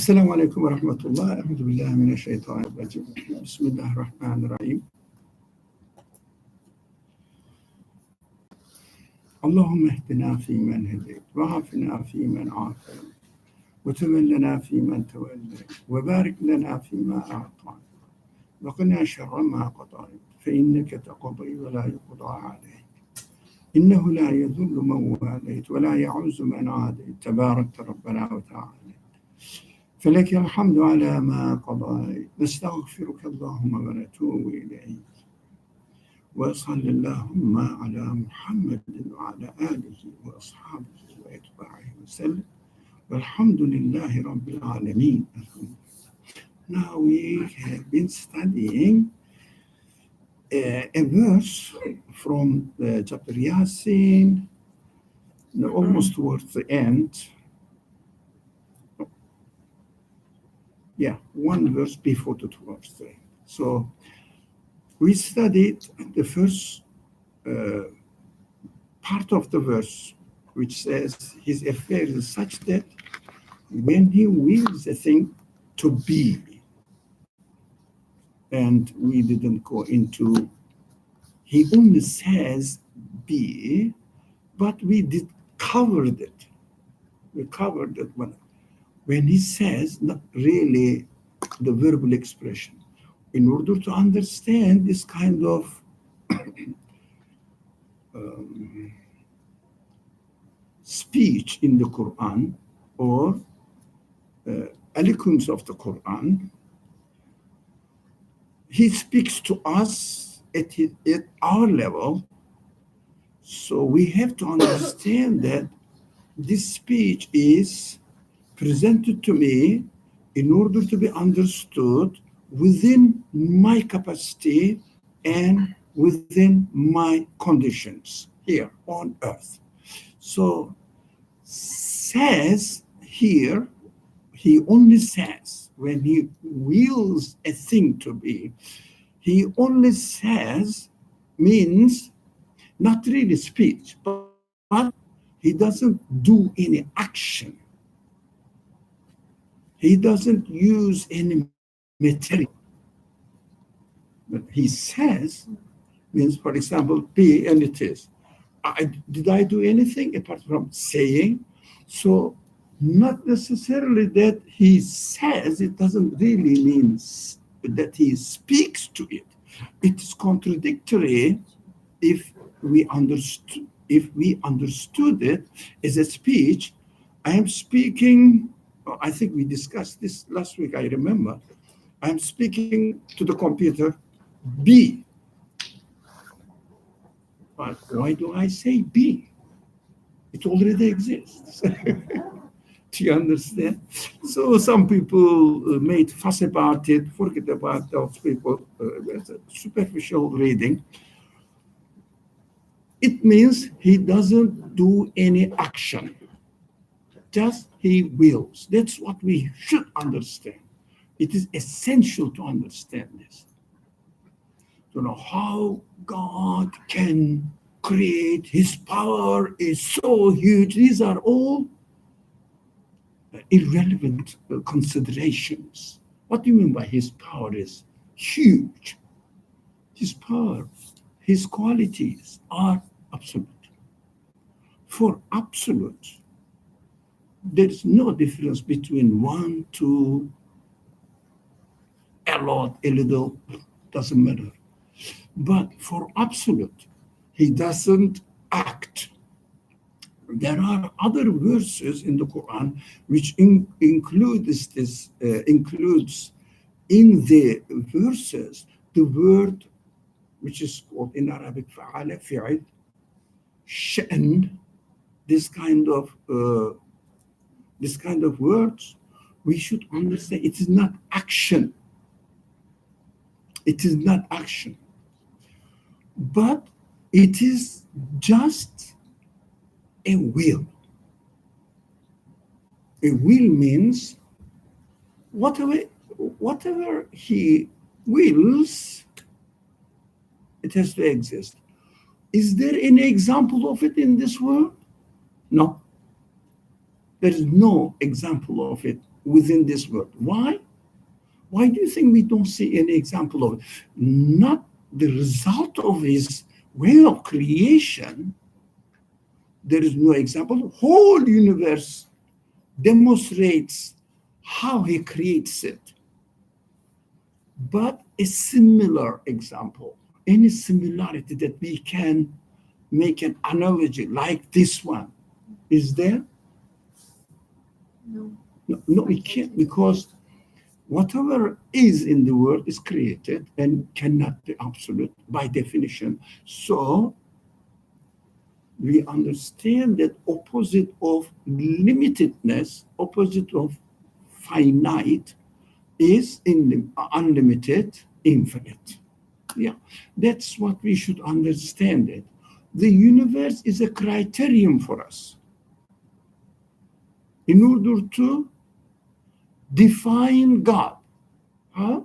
Assalamu alaikum wa rahmatullah. A'udhu billahi minash shaitanir rajim. Bismillahir rahmanir rahim. اللهم اهدنا فيمن هديت وعافنا فيمن عافيت وتولنا فيمن توليت وبارك لنا فيما أعطيت وقنا شر ما قضيت فإنك تقضي ولا يقضى عليك إنه لا يذل من واليت ولا يعز من عاديت تبارك ربنا وتعالى فلك الحمد على ما قضيت نستغفرك اللهم ونتوب إليك وصلى اللهم على محمد وعلى آله وأصحابه وأتباعه وسلم والحمد لله رب العالمين. Now we have been studying a verse from chapter Yasin, almost towards the end. One verse before the 12th. So we studied the first part of the verse, which says his affair is such that when he wills a thing to be, and we didn't go into, he only says be, but we did covered it. We covered it when he says not really the verbal expression. In order to understand this kind of speech in the Quran or eloquence of the Quran, he speaks to us at our level. So we have to understand that this speech is presented to me in order to be understood within my capacity and within my conditions here on earth. So says here, he only says when he wills a thing to be, he only says means not really speech, but he doesn't do any action. He doesn't use any material. But he says means, for example, be, and it is. Did I do anything apart from saying? So not necessarily that he says, it doesn't really mean that he speaks to it. It is contradictory if we understood it as a speech. I am speaking, I think we discussed this last week, I remember. I'm speaking to the computer, be. But why do I say be? It already exists. Do you understand? So some people made fuss about it, forget about those people. It's a superficial reading. It means he doesn't do any action. Just he wills. That's what we should understand. It is essential to understand this. To know how God can create, his power is so huge. These are all irrelevant considerations. What do you mean by his power is huge? His power, his qualities are absolute. For absolute, there is no difference between one, two, a lot, a little, doesn't matter. But for absolute, he doesn't act. There are other verses in the Quran which includes in the verses the word which is called in Arabic fa'ala, fi'il, sha'n, this kind of words. We should understand it is not action. It is not action. But it is just a will. A will means whatever he wills, it has to exist. Is there any example of it in this world? No. There is no example of it within this world. Why? Why do you think we don't see any example of it? Not the result of his way of creation. There is no example. The whole universe demonstrates how he creates it. But a similar example, any similarity that we can make an analogy like this one, is there? No. No, we can't, because whatever is in the world is created and cannot be absolute by definition. So we understand that opposite of limitedness, opposite of finite, is in unlimited, infinite. Yeah, that's what we should understand it. The universe is a criterion for us in order to define God. Huh?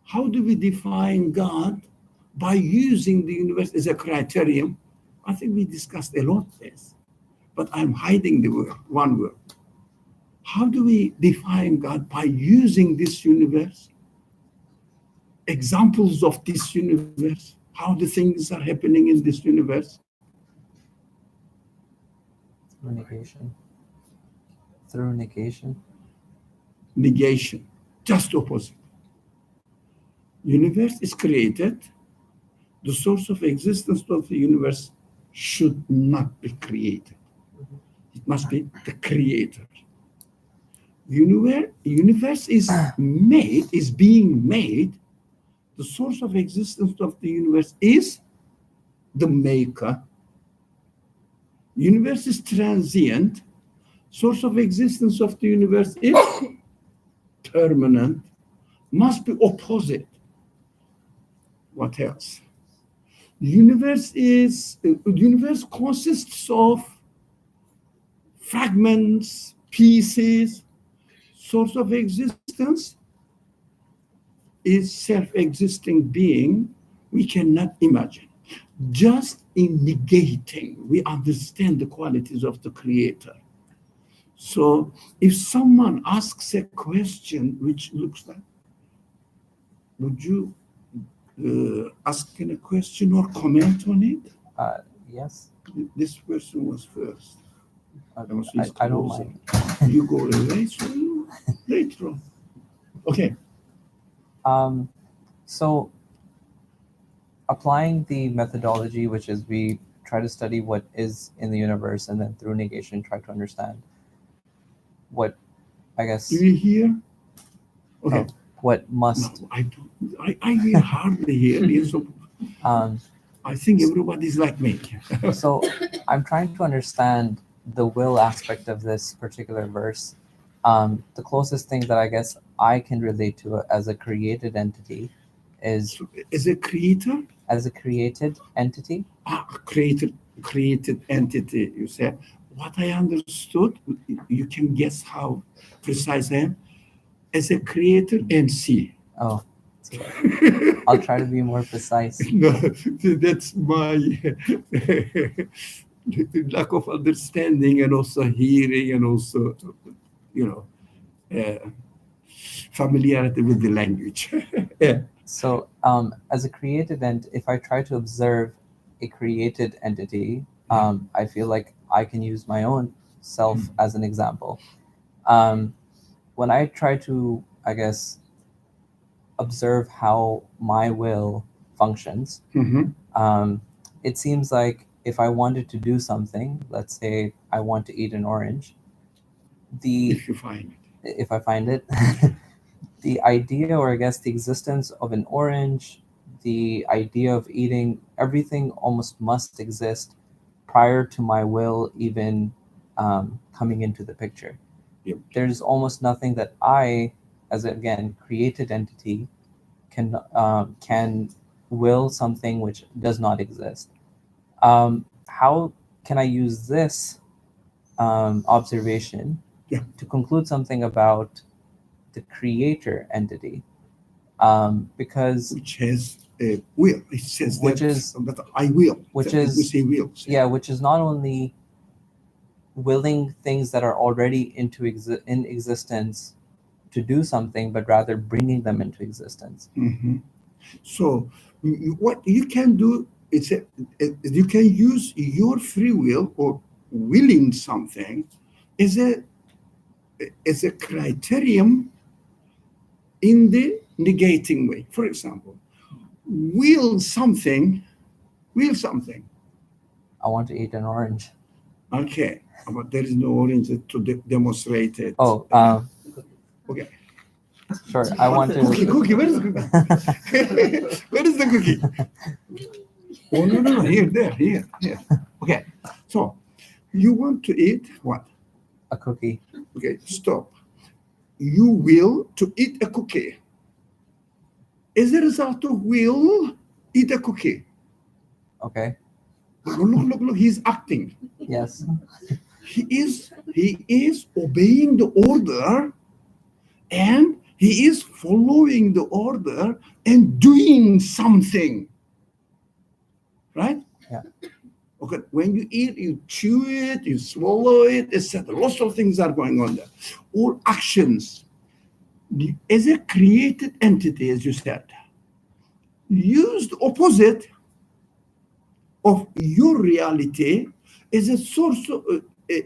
How do we define God? By using the universe as a criterion. I think we discussed a lot this, but I'm hiding the word, one word. How do we define God? By using this universe, examples of this universe, how the things are happening in this universe. Through negation. Through negation. Negation, just opposite. Universe is created. The source of existence of the universe should not be created. It must be the creator. Universe is made, is being made. The source of existence of the universe is the maker. Universe is transient. Source of existence of the universe is permanent. Must be opposite. What else? Universe consists of fragments, pieces. Source of existence is self-existing being we cannot imagine. Just in negating, we understand the qualities of the creator. So if someone asks a question which looks like, would you ask a question or comment on it? Yes. This person was first. I don't mind. You go away, so later on. Okay. So applying the methodology, which is we try to study what is in the universe and then through negation try to understand what, I guess. Do you hear? Okay. What must. No, I don't. I hear hardly hear. So I think everybody's like me. So I'm trying to understand the will aspect of this particular verse. The closest thing that I guess I can relate to as a created entity is So, as a creator? As a created entity. Created entity, you said. What I understood, you can guess how precise I am. As a creator and see. Oh, I'll try to be more precise. No, that's my lack of understanding and also hearing and also, familiarity with the language. Yeah. So, as a created if I try to observe a created entity, I feel like I can use my own self as an example. When I try to, I guess, observe how my will functions, it seems like if I wanted to do something, let's say I want to eat an orange, If you find it. if I find it, the idea, or I guess the existence of an orange, the idea of eating, everything almost must exist prior to my will even coming into the picture. Yep. There's almost nothing that I, as again created entity, can will something which does not exist. How can I use this observation to conclude something about the creator entity? Because which has a will. It says which that, is but I will. Which we is say will. Yeah, which is not only willing things that are already in existence to do something, but rather bringing them into existence. So what you can do is you can use your free will or willing something as a criterion in the negating way. For example, will something. I want to eat an orange. Okay, but there is no orange to demonstrate it. Oh, okay. Sure. I want to. Cookie. Where is the cookie? Where is the cookie? Oh no! Here. Okay. So, you want to eat what? A cookie. Okay. Stop. You will to eat a cookie. As a result of will, eat a cookie. Okay. Look. He's acting. Yes. He is obeying the order, and he is following the order and doing something. Right? Yeah. Okay. When you eat, you chew it, you swallow it, etc. Lots of things are going on there. All actions. As a created entity, as you said, use the opposite of your reality as a source of,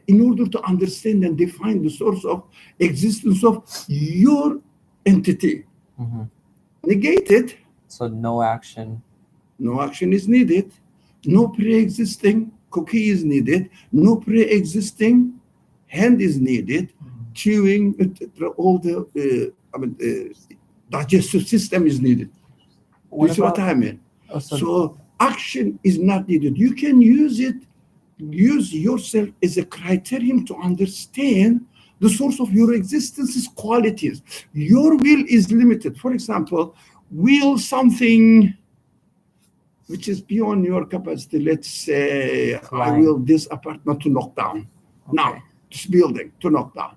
in order to understand and define the source of existence of your entity. Negate it. So no action. No action is needed. No pre-existing cookie is needed. No pre-existing hand is needed. Chewing, all the digestive system is needed. Do you see what I mean? So action is not needed. You can use yourself as a criterion to understand the source of your existence's qualities. Your will is limited. For example, will something which is beyond your capacity. Let's say I will this apartment to knock down. Okay. Now, this building to knock down.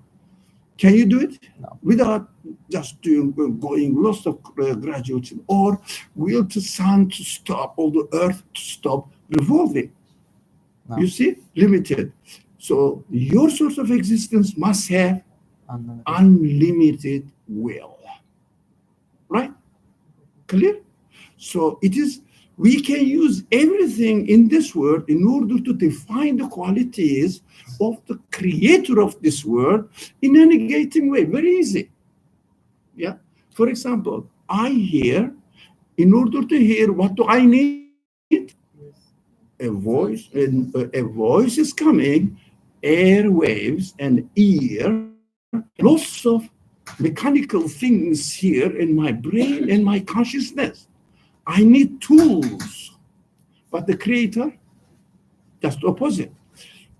Can you do it? No. Without just going lots of graduates, or will the sun to stop, or the earth to stop revolving? No. You see, limited. So your source of existence must have unlimited will. Right? Clear? So it is, we can use everything in this world in order to define the qualities of the creator of this world in a negating way. Very easy. Yeah. For example, I hear, in order to hear, what do I need? A voice, and a voice is coming, airwaves and ear, lots of mechanical things here in my brain and my consciousness. I need tools. But the creator, just the opposite.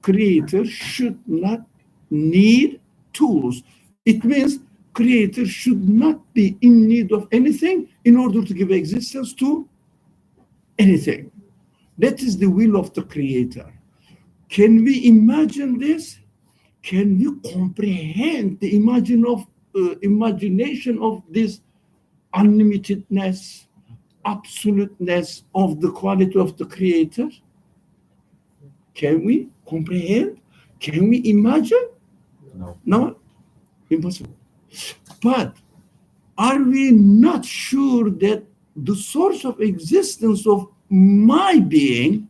Creator should not need tools. It means creator should not be in need of anything in order to give existence to anything. That is the will of the creator. Can we imagine this? Can we comprehend the imagination of this unlimitedness, absoluteness of the quality of the creator? Can we comprehend? Can we imagine? No, impossible. But are we not sure that the source of existence of my being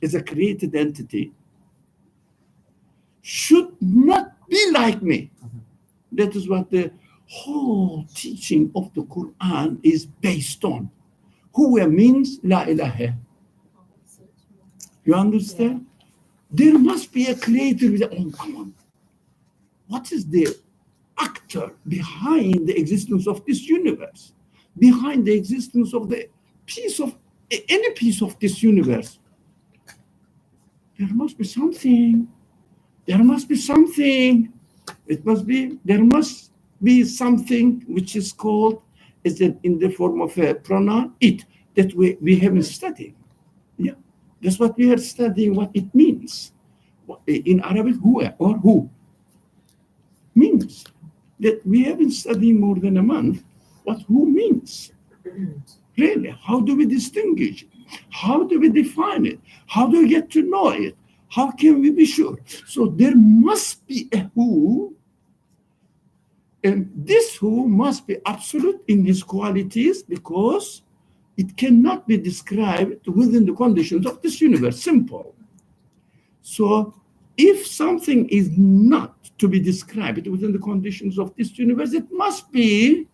as a created entity should not be like me? That is what the whole teaching of the Quran is based on. Huwa means la ilaha. You understand? There must be a creator. Oh, come on. What is the actor behind the existence of this universe? Behind the existence of any piece of this universe? There must be something. There must be something. There must be something which is called, in the form of a pronoun, it, that we haven't studied. Yeah. That's what we are studying, what it means. In Arabic, huwa, or who, means. That we haven't studied more than a month what who means. Really, how do we distinguish it? How do we define it? How do we get to know it? How can we be sure? So there must be a who, and this who must be absolute in his qualities because it cannot be described within the conditions of this universe. Simple. So if something is not to be described within the conditions of this universe, it must be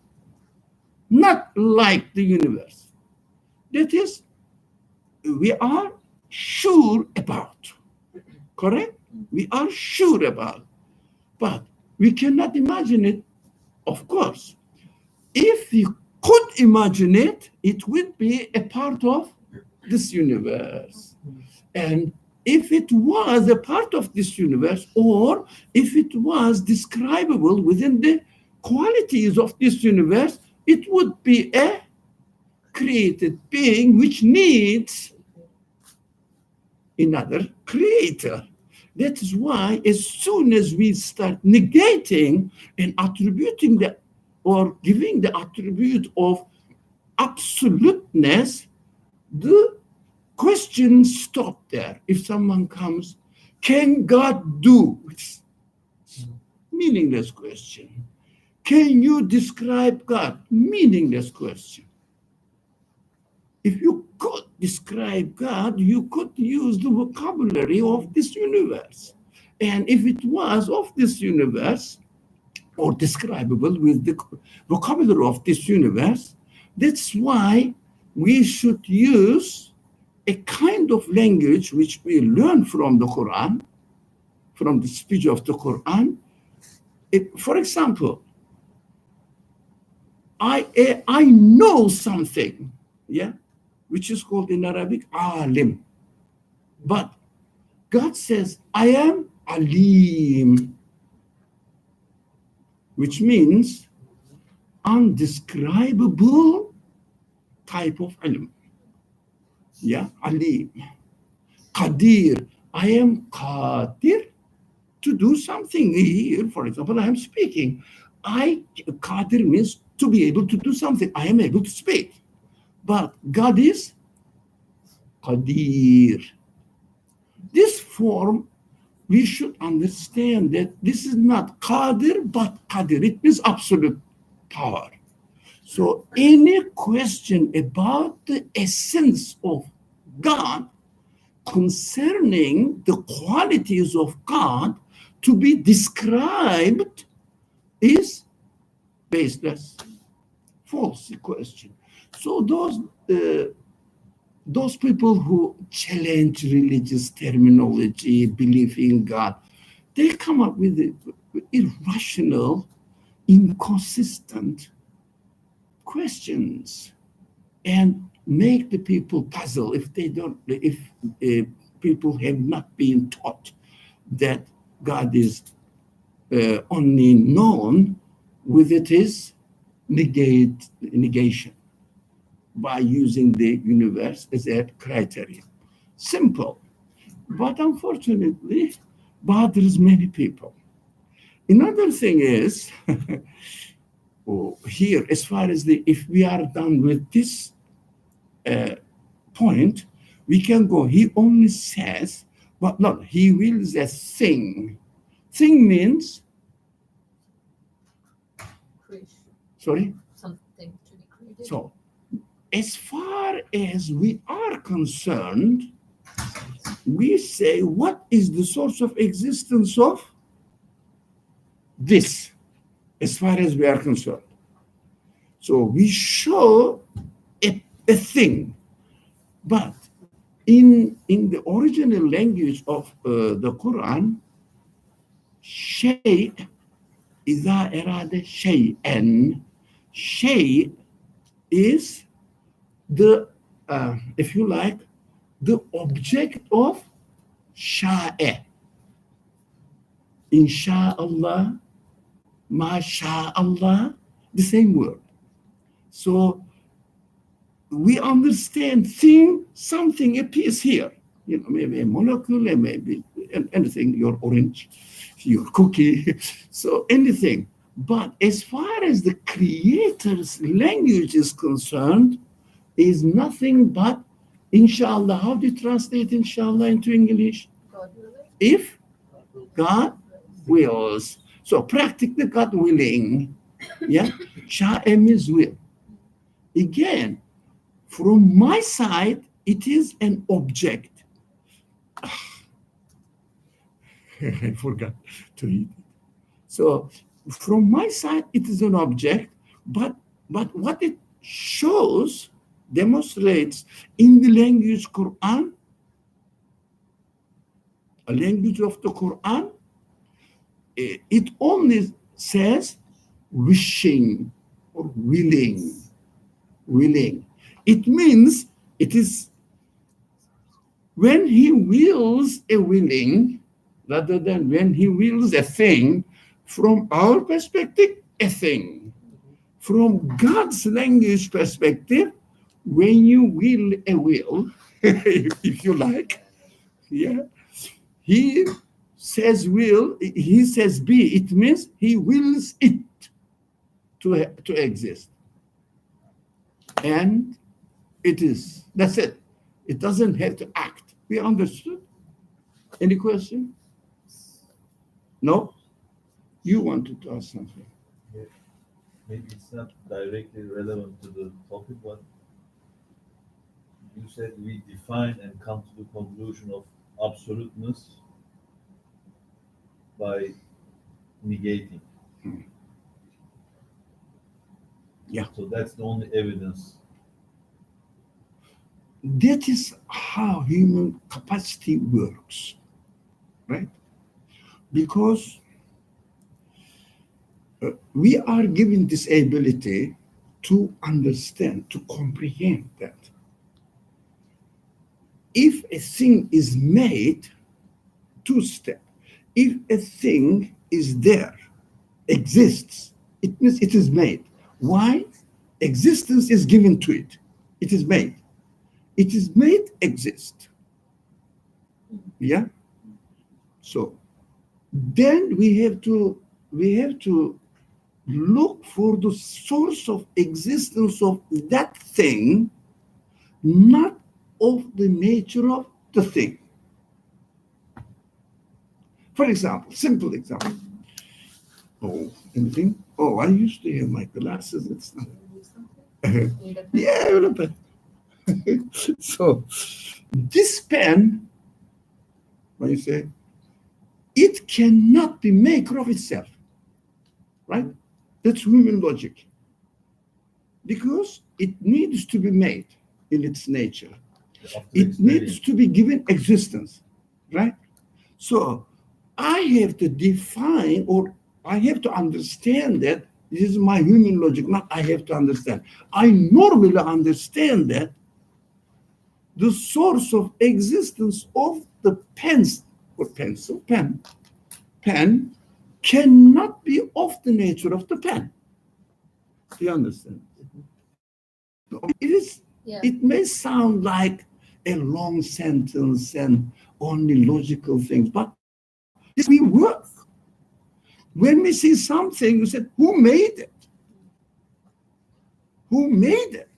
not like the universe. That is, we are sure about. Correct? We are sure about. But we cannot imagine it, of course. If we could imagine it, it would be a part of this universe. And if it was a part of this universe, or if it was describable within the qualities of this universe, it would be a created being which needs another creator. That is why as soon as we start negating and attributing the or giving the attribute of absoluteness, the question stop there. If someone comes, can God do? It's meaningless question. Can you describe God? Meaningless question. If you could describe God, you could use the vocabulary of this universe. And if it was of this universe, or describable with the vocabulary of this universe, that's why we should use a kind of language which we learn from the Quran, from the speech of the Quran. For example, I know something, yeah, which is called in Arabic alim. But God says, I am alim, which means undescribable type of ilm. Yeah, alim. Qadir, I am qadir to do something here. For example, I am speaking. Qadir means to be able to do something. I am able to speak. But God is qadir. This form, we should understand that this is not qadir, but qadir. It means absolute power. So any question about the essence of God concerning the qualities of God to be described is baseless, false question. So those people who challenge religious terminology, believe in God, they come up with irrational, inconsistent questions and make the people puzzle if people have not been taught that God is only known with its negation by using the universe as a criterion. Simple, but unfortunately bothers many people. Another thing is here, as far as if we are done with this point, we can go. He only says, but no, he wills a thing. Thing means, Creation. sorry? Something to be created. So, as far as we are concerned, we say, what is the source of existence of this, as far as we are concerned? So we show a thing, but in the original language of the Quran, shay, إذا أراد شيئا, shay is the, if you like, the object of sha'a. Insha'Allah, masha'Allah, the same word. So we understand something appears here. You know, maybe a molecule, maybe anything, your orange, your cookie, so anything. But as far as the creator's language is concerned, is nothing but inshallah. How do you translate inshallah into English? God God willing. If God wills. So practically God willing. Yeah. Sha'a means will. Again, from my side, it is an object. I forgot to eat. So from my side, it is an object, but what it shows, demonstrates in the language Quran, a language of the Quran, it only says wishing or willing. Willing. It means it is when he wills a willing, rather than when he wills a thing, from our perspective, a thing. From God's language perspective, when you will a will, if you like, yeah, he says will, he says be, it means he wills it to exist. And it is. That's it. It doesn't have to act. We understood? Any question? No? You wanted to ask something. Yeah. Maybe it's not directly relevant to the topic, but you said we define and come to the conclusion of absoluteness by negating. Yeah. So that's the only evidence. That is how human capacity works, right? Because we are given this ability to understand, to comprehend that if a thing is made, two step, if a thing is there, exists, it means it is made. Why? Existence is given to it. It is made. It is made exist. Yeah? So then we have to look for the source of existence of that thing, not of the nature of the thing. For example, simple example. Oh, anything? Oh, I used to have my glasses. It's not. Need a pen? Yeah, a little bit. So this pen, when you say, it cannot be maker of itself, right? That's human logic. Because it needs to be made in its nature. After It needs to be given existence, right? So I have to define, or I have to understand that this is my human logic, not I have to understand. I normally understand that the source of existence of the pens or pencil, pen cannot be of the nature of the pen. Do you understand? It is. Yeah. It may sound like a long sentence and only logical things, but this we work. When we see something, we say, who made it? Who made it?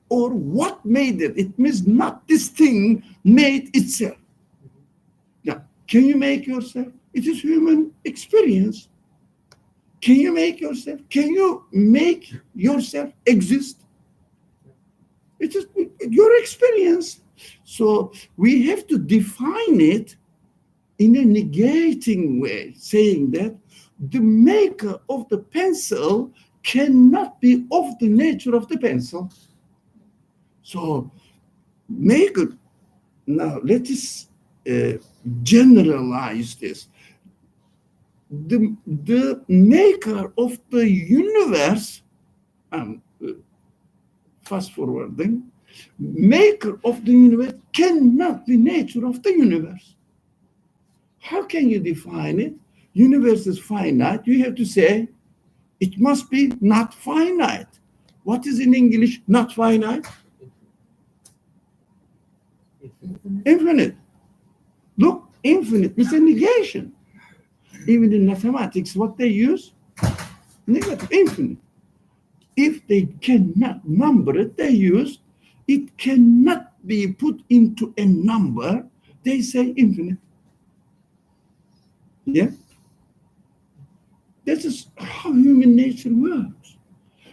Or what made it? It means not this thing made itself. Now, can you make yourself? It is human experience. Can you make yourself? Can you make yourself exist? It is your experience. So we have to define it in a negating way, saying that the maker of the pencil cannot be of the nature of the pencil. So maker, now let us generalize this. The maker of the universe, fast forwarding, maker of the universe cannot be nature of the universe. How can you define it? Universe is finite. You have to say it must be not finite. What is in English not finite? Infinite. Look, infinite is a negation. Even in mathematics, what they use? Negative, infinite. If they cannot number it, they use it cannot be put into a number. They say infinite. Yeah? That is how human nature works.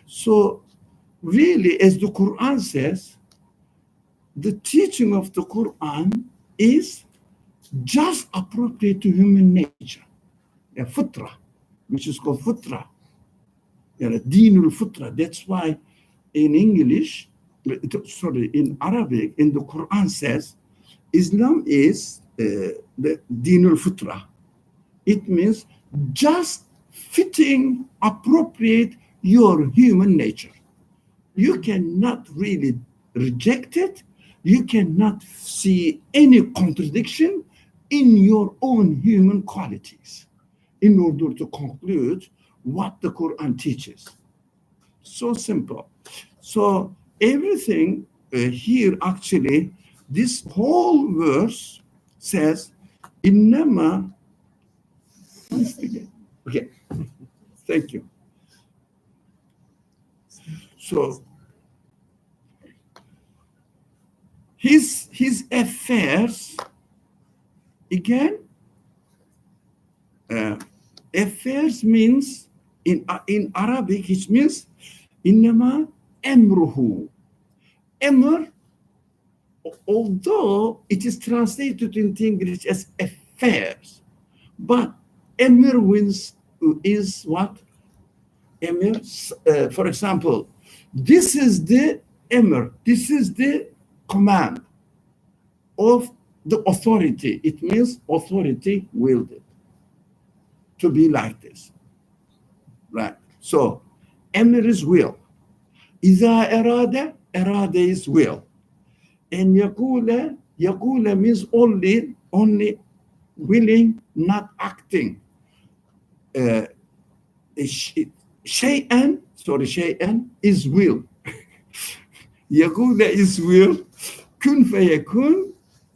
So, really, as the Quran says, the teaching of the Quran is just appropriate to human nature. A futra, which is called futra. Deenul futra. That's why in English, sorry, in Arabic, in the Quran says, Islam is the Deenul futra. It means just fitting, appropriate your human nature. You cannot really reject it. You cannot see any contradiction in your own human qualities in order to conclude what the Quran teaches. So simple. So everything here actually, this whole verse says, Innama. Okay, thank you. So his affairs, again, affairs means in Arabic it means innama emruhu. Emr, although it is translated into English as affairs, but emr is what? Emir, for example, this is the emir, this is the command of the authority. It means authority wielded to be like this, right? So, emir is will. إذا أراد, أراد is will. And يقول means only willing, not acting. شيئا is will. يقول is will. Kun feyekun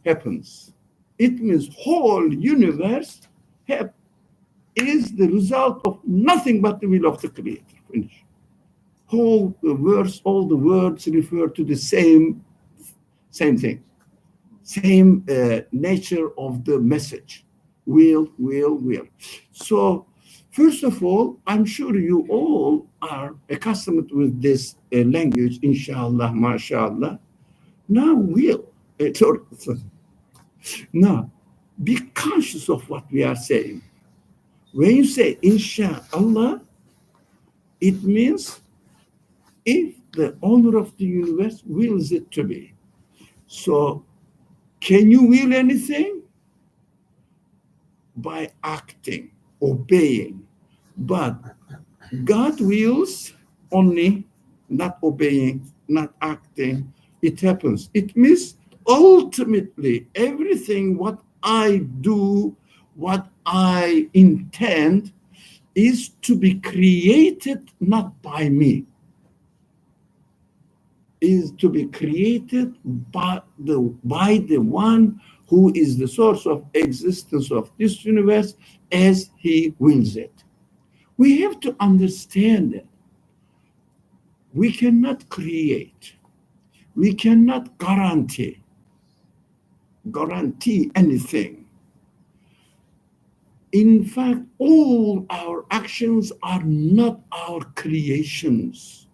happens. It means whole universe is the result of nothing but the will of the Creator. Finish. All the words refer to the same thing, same nature of the message. Will. So, first of all, I'm sure you all are accustomed with this language, inshallah, mashallah. Now, now, be conscious of what we are saying. When you say inshallah, it means if the owner of the universe wills it to be. So, can you will anything? By acting, obeying. But God wills only, not obeying, not acting. It happens. It means ultimately everything what I do, what I intend is to be created not by me. Is to be created by the one who is the source of existence of this universe as he wills it. We have to understand that we cannot create, we cannot guarantee anything. In fact, all our actions are not our creations.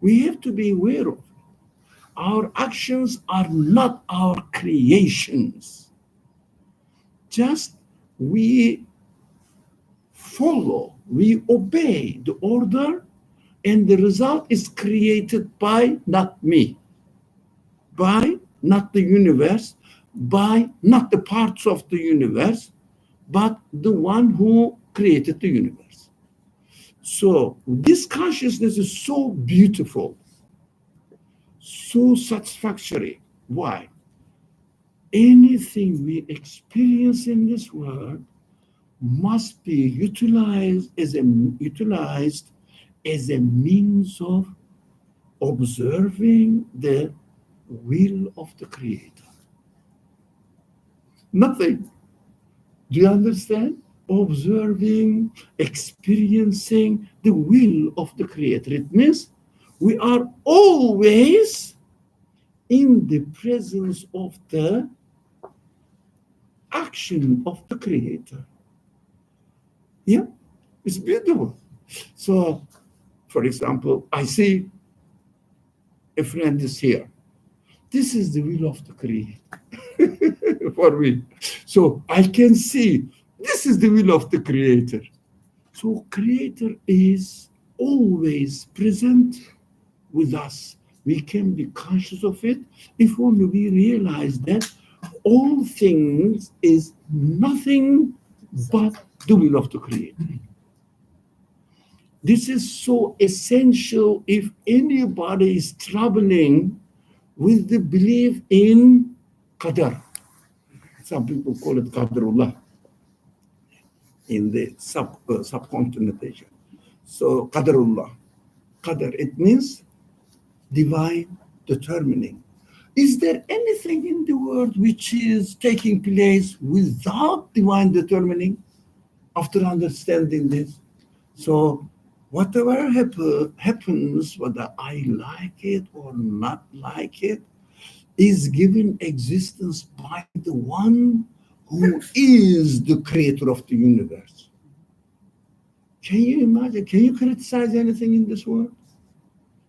We have to be aware of it. Our actions are not our creations. Just we follow, we obey the order, and the result is created by not me, by not the universe, by not the parts of the universe, but the one who created the universe. So this consciousness is so beautiful, so satisfactory. Why? Anything we experience in this world must be utilized as a means of observing the will of the Creator. Nothing. Do you understand? Observing, experiencing the will of the Creator. It means we are always in the presence of the action of the Creator. Yeah, it's beautiful. So, for example, I see a friend is here. This is the will of the Creator for me. So I can see this is the will of the Creator. So Creator is always present with us. We can be conscious of it if only we realize that all things is nothing but the will of the Creator. This is so essential if anybody is troubling with the belief in Qadar. Some people call it Qadarullah in the subcontinent Asia. So Qadarullah. Qadar, it means divine determining. Is there anything in the world which is taking place without divine determining? After understanding this, so whatever happens, whether I like it or not like it, is given existence by the one who is the creator of the universe. Can you imagine? Can you criticize anything in this world?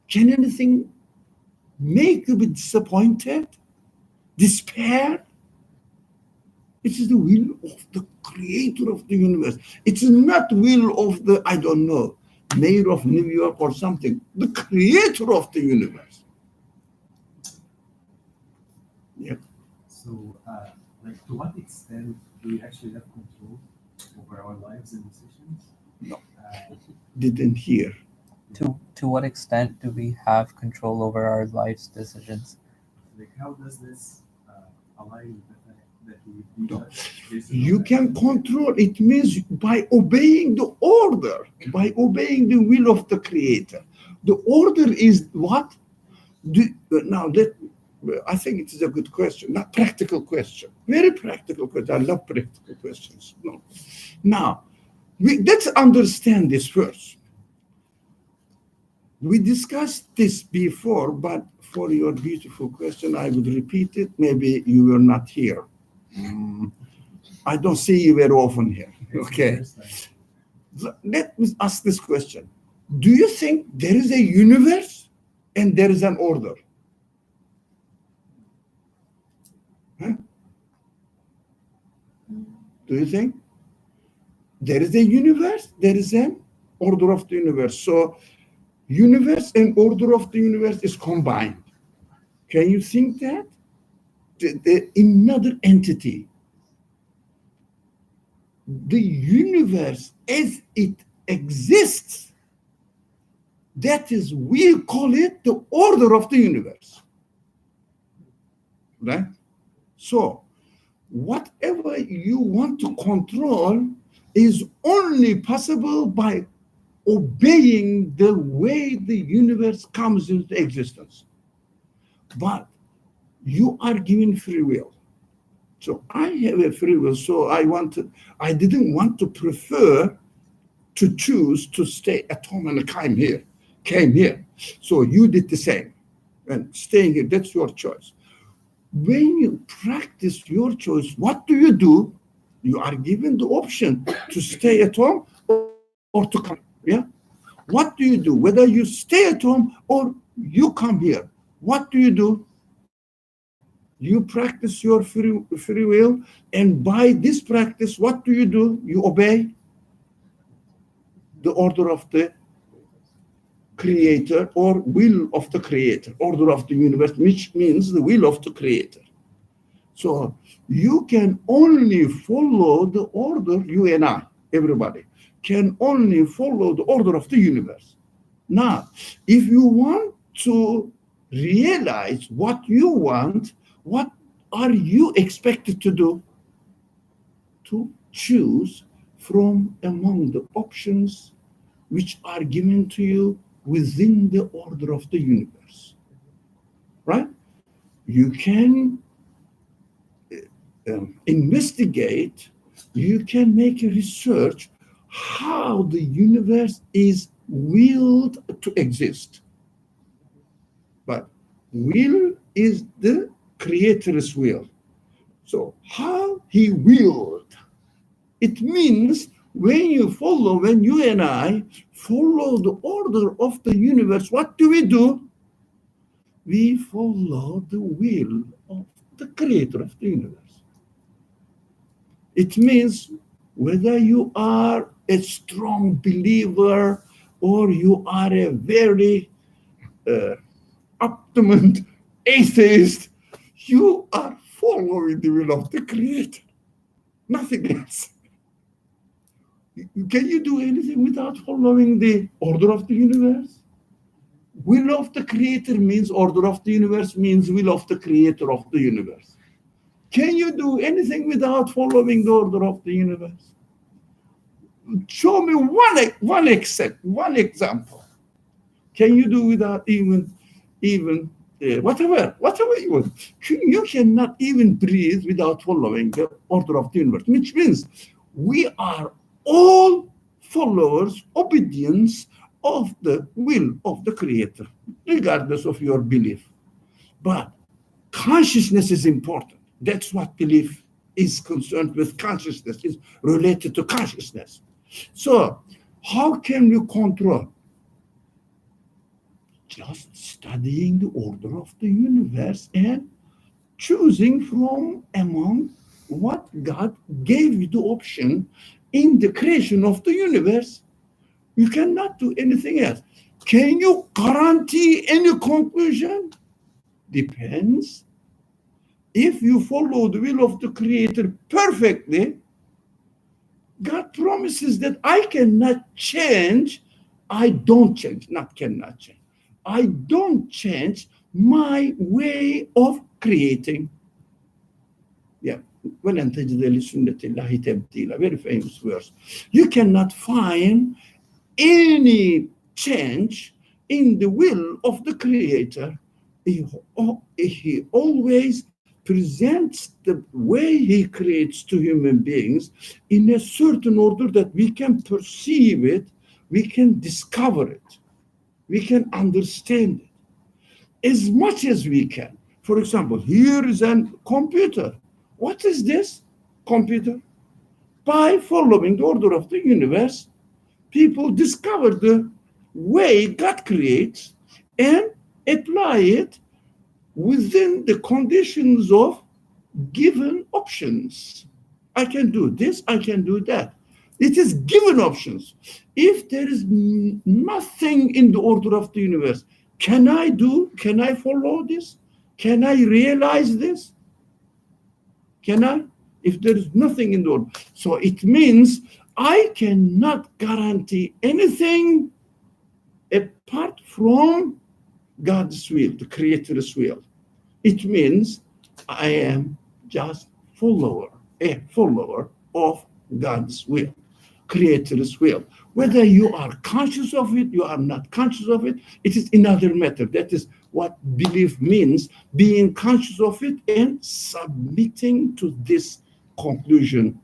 Can anything make you be disappointed, despair? It is the will of the creator of the universe. It's not will of the, I don't know, mayor of New York or something. The creator of the universe. Yeah. So, like, to what extent do we actually have control over our lives and decisions? No. Uh, Didn't hear. To what extent do we have control over our life's decisions? like, how does this align with the fact that we do No. that based on You that? can control, it means by obeying the order, by obeying the will of the creator. The order is what? Now, I think it is a good question, not practical question. Very practical question. I love practical questions. No. Now, let's understand this first. We discussed this before, but for your beautiful question, I would repeat it. Maybe you were not here. I don't see you very often here. Okay. Let me ask this question. Do you think there is a universe and there is an order? Huh? Do you think? There is a universe, there is an order of the universe. So universe and order of the universe is combined. Can you think that? Another entity. The universe as it exists, that is, we call it the order of the universe. Right? So whatever you want to control is only possible by obeying the way the universe comes into existence. But you are given free will. So I have a free will, so I didn't want to prefer to choose to stay at home and came here. So you did the same. And staying here, that's your choice. When you practice your choice, what do? You are given the option to stay at home or to come. Yeah? What do you do? Whether you stay at home or you come here, what do? You practice your free will, and by this practice, what do? You obey the order of the creator or will of the creator, order of the universe, which means the will of the creator. So you can only follow the order, you and I, everybody, can only follow the order of the universe. Now, if you want to realize what you want, what are you expected to do? To choose from among the options which are given to you within the order of the universe. Right? You can investigate, you can make a research how the universe is willed to exist. But will is the creator's will. So how he willed. It means when you and I follow the order of the universe, what do? We follow the will of the creator of the universe. It means whether you are a strong believer or you are a very optimist atheist, you are following the will of the creator. Nothing else. Can you do anything without following the order of the universe? Will of the creator means order of the universe means will of the creator of the universe. Can you do anything without following the order of the universe? Show me one example. Can you do without even whatever you want? You cannot even breathe without following the order of the universe, which means we are all followers, obedience of the will of the creator, regardless of your belief. But consciousness is important. That's what belief is concerned with. Consciousness is related to consciousness. So how can we control? Just studying the order of the universe and choosing from among what God gave you the option in the creation of the universe. You cannot do anything else. Can you guarantee any conclusion? Depends. If you follow the will of the creator perfectly, God promises that I cannot change. I don't change, not cannot change. I don't change my way of creating. Yeah, وَلَنْ تَجِدَ لِسُنَّةِ اللَّهِ تَبْدِيلًا, very famous verse. You cannot find any change in the will of the creator. He always presents the way he creates to human beings in a certain order that we can perceive it, we can discover it, we can understand it as much as we can. For example, here is a computer. What is this computer? By following the order of the universe, people discover the way God creates and apply it within the conditions of given options. I can do this, I can do that. It is given options. If there is nothing in the order of the universe, can I follow this? Can I realize this? Can I? If there is nothing in the order. So it means I cannot guarantee anything apart from God's will, the Creator's will. It means I am just a follower of God's will, Creator's will. Whether you are conscious of it, you are not conscious of it, it is another matter. That is what belief means, being conscious of it and submitting to this conclusion,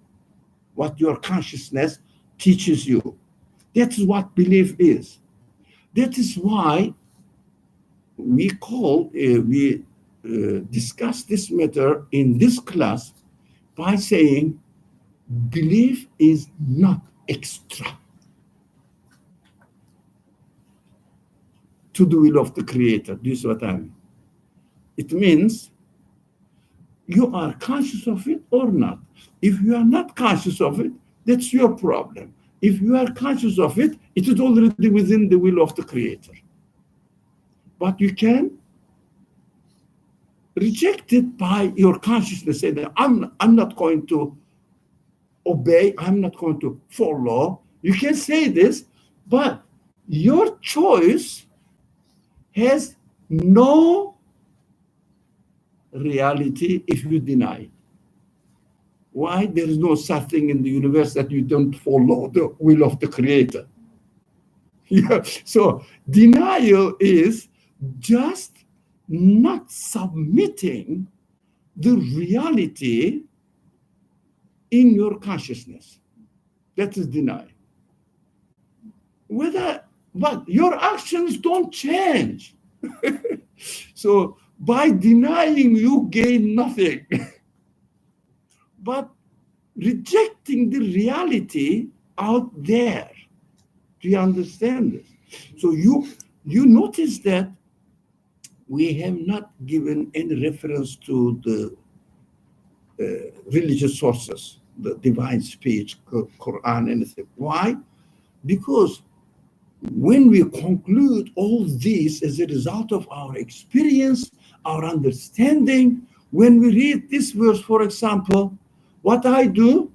what your consciousness teaches you. That is what belief is. That is why we discuss this matter in this class by saying belief is not extra to the will of the creator. This is what I mean. It means you are conscious of it or not. If you are not conscious of it, that's your problem. If you are conscious of it, it is already within the will of the creator. But you can reject it by your consciousness, say that I'm not going to obey, I'm not going to follow. You can say this, but your choice has no reality if you deny it. Why? There is no such thing in the universe that you don't follow the will of the creator. Yeah. So denial is just not submitting the reality in your consciousness. That is denial. But your actions don't change. So by denying, you gain nothing. but rejecting the reality out there. Do you understand this? So you notice that we have not given any reference to the religious sources, the divine speech, Quran, anything. Why? Because when we conclude all this as a result of our experience, our understanding, when we read this verse, for example, what I do,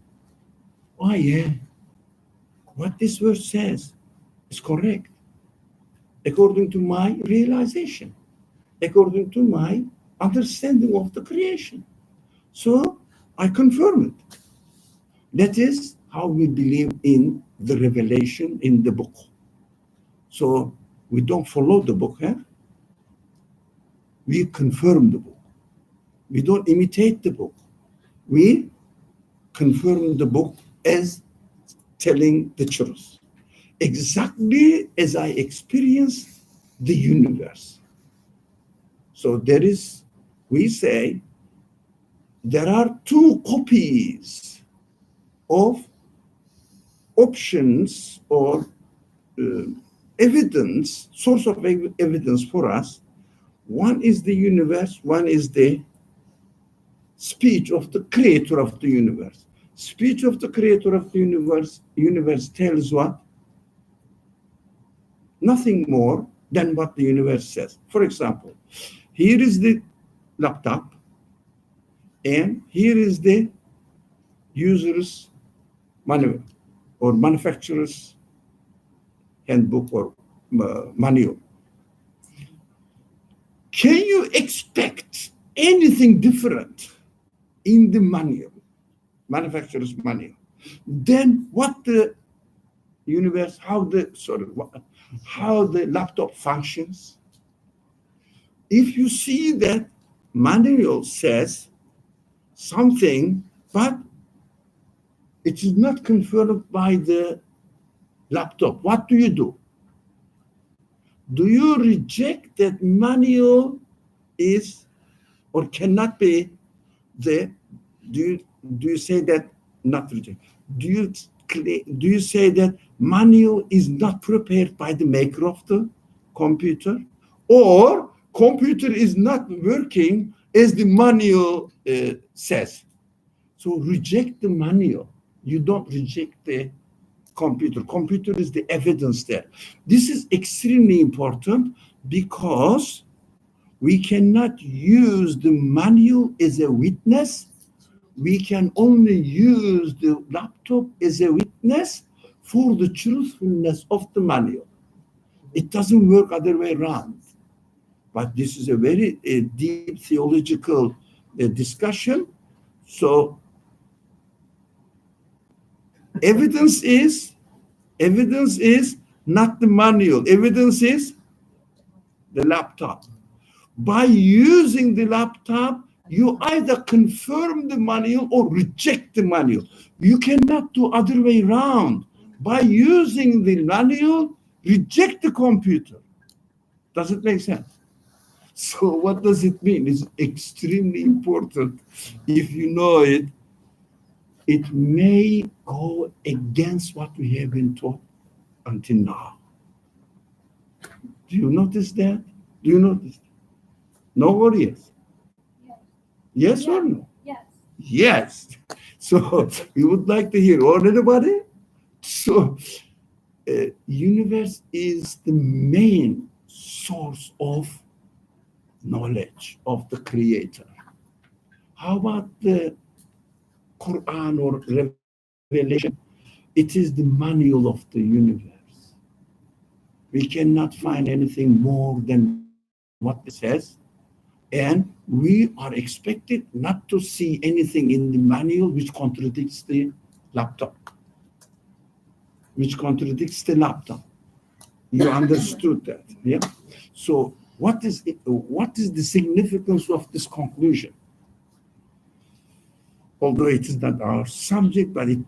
oh yeah, what this verse says is correct, according to my realization, according to my understanding of the creation. So I confirm it. That is how we believe in the revelation in the book. So we don't follow the book, huh? We confirm the book. We don't imitate the book. We confirm the book as telling the truth, exactly as I experience the universe. So we say, there are two copies of options or evidence, source of evidence for us. One is the universe, one is the speech of the creator of the universe. Speech of the creator of the universe tells what? Nothing more than what the universe says. For example, here is the laptop, and here is the user's manual or manufacturer's handbook or manual. Can you expect anything different in the manual, manufacturer's manual, than what the universe, how the laptop functions? If you see that manual says something, but it is not confirmed by the laptop, what do you do? Do you reject that manual is or cannot be the, do you say that, not reject, do you say that manual is not prepared by the maker of the computer, or computer is not working as the manual says? So reject the manual. You don't reject the computer. Computer is the evidence there. This is extremely important because we cannot use the manual as a witness. We can only use the laptop as a witness for the truthfulness of the manual. It doesn't work other way around. But this is a very deep theological discussion. So evidence is not the manual. Evidence is the laptop. By using the laptop, you either confirm the manual or reject the manual. You cannot do other way around. By using the manual, reject the computer. Does it make sense? So what does it mean? It's extremely important. If you know it, it may go against what we have been taught until now. Do you notice that? Do you notice? No or yes? Yes. Yes or no? Yes. Yes. So we would like to hear, or anybody? So universe is the main source of knowledge of the creator. How about the Quran or Revelation? It is the manual of the universe. We cannot find anything more than what it says. And we are expected not to see anything in the manual which contradicts the laptop. You understood that, yeah? So what is the significance of this conclusion? Although it is not our subject, but it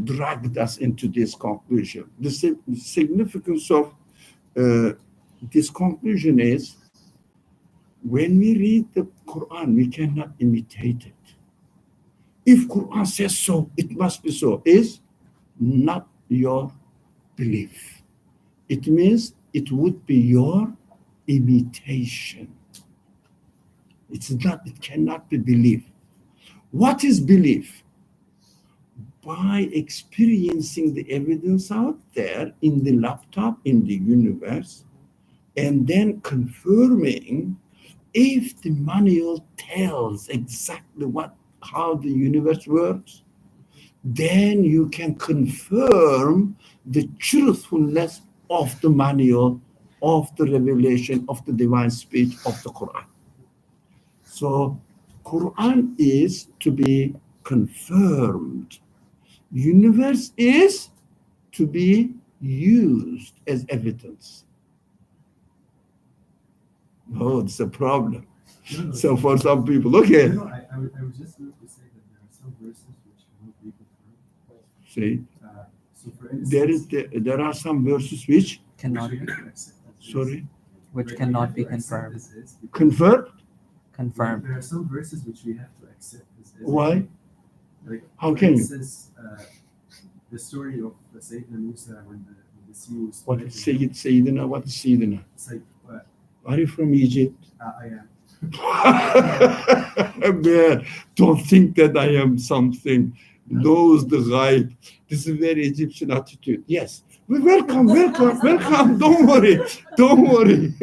dragged us into this conclusion. The significance of this conclusion is, when we read the Quran, we cannot imitate it. If Quran says so, it must be so, is not your belief. It means it would be your imitation. It's not, it cannot be belief. What is belief? By experiencing the evidence out there in the laptop, in the universe, and then confirming if the manual tells exactly how the universe works, then you can confirm the truthfulness of the manual, of the revelation, of the divine speech of the Quran. So Quran is to be confirmed. Universe is to be used as evidence. Oh, it's a problem. No, So for some people, okay, no, I was just going to say that there are some verses which cannot be confirmed. see, So for instance, there are some verses which, Cannot, which we have to accept as is. sorry, which We cannot have be to accept confirmed. as is because confirmed. Confirmed. There are some verses which we have to accept as is. Why? Like, How for can you? instance, the story of Sayyidina Musa when the sea was What split is in half. Sayyidina? What is Sayyidina? It's like, Are you from Egypt? I am. Man, don't think that I am something, knows the ghaib. This is very Egyptian attitude. Yes, we welcome. Don't worry. Don't worry.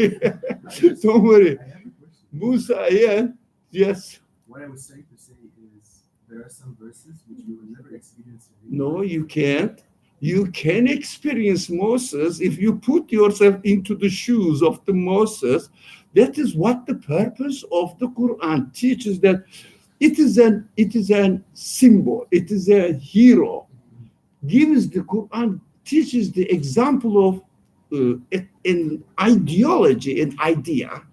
Don't worry. I have a question. Musa, yeah, yes. What I was trying to say is there are some verses which we will never experience. No, you can't. You can experience Moses if you put yourself into the shoes of the Moses. That is what the purpose of the Quran teaches, that it is a symbol, it is a hero. Gives the Quran, teaches the example of an ideology, an idea,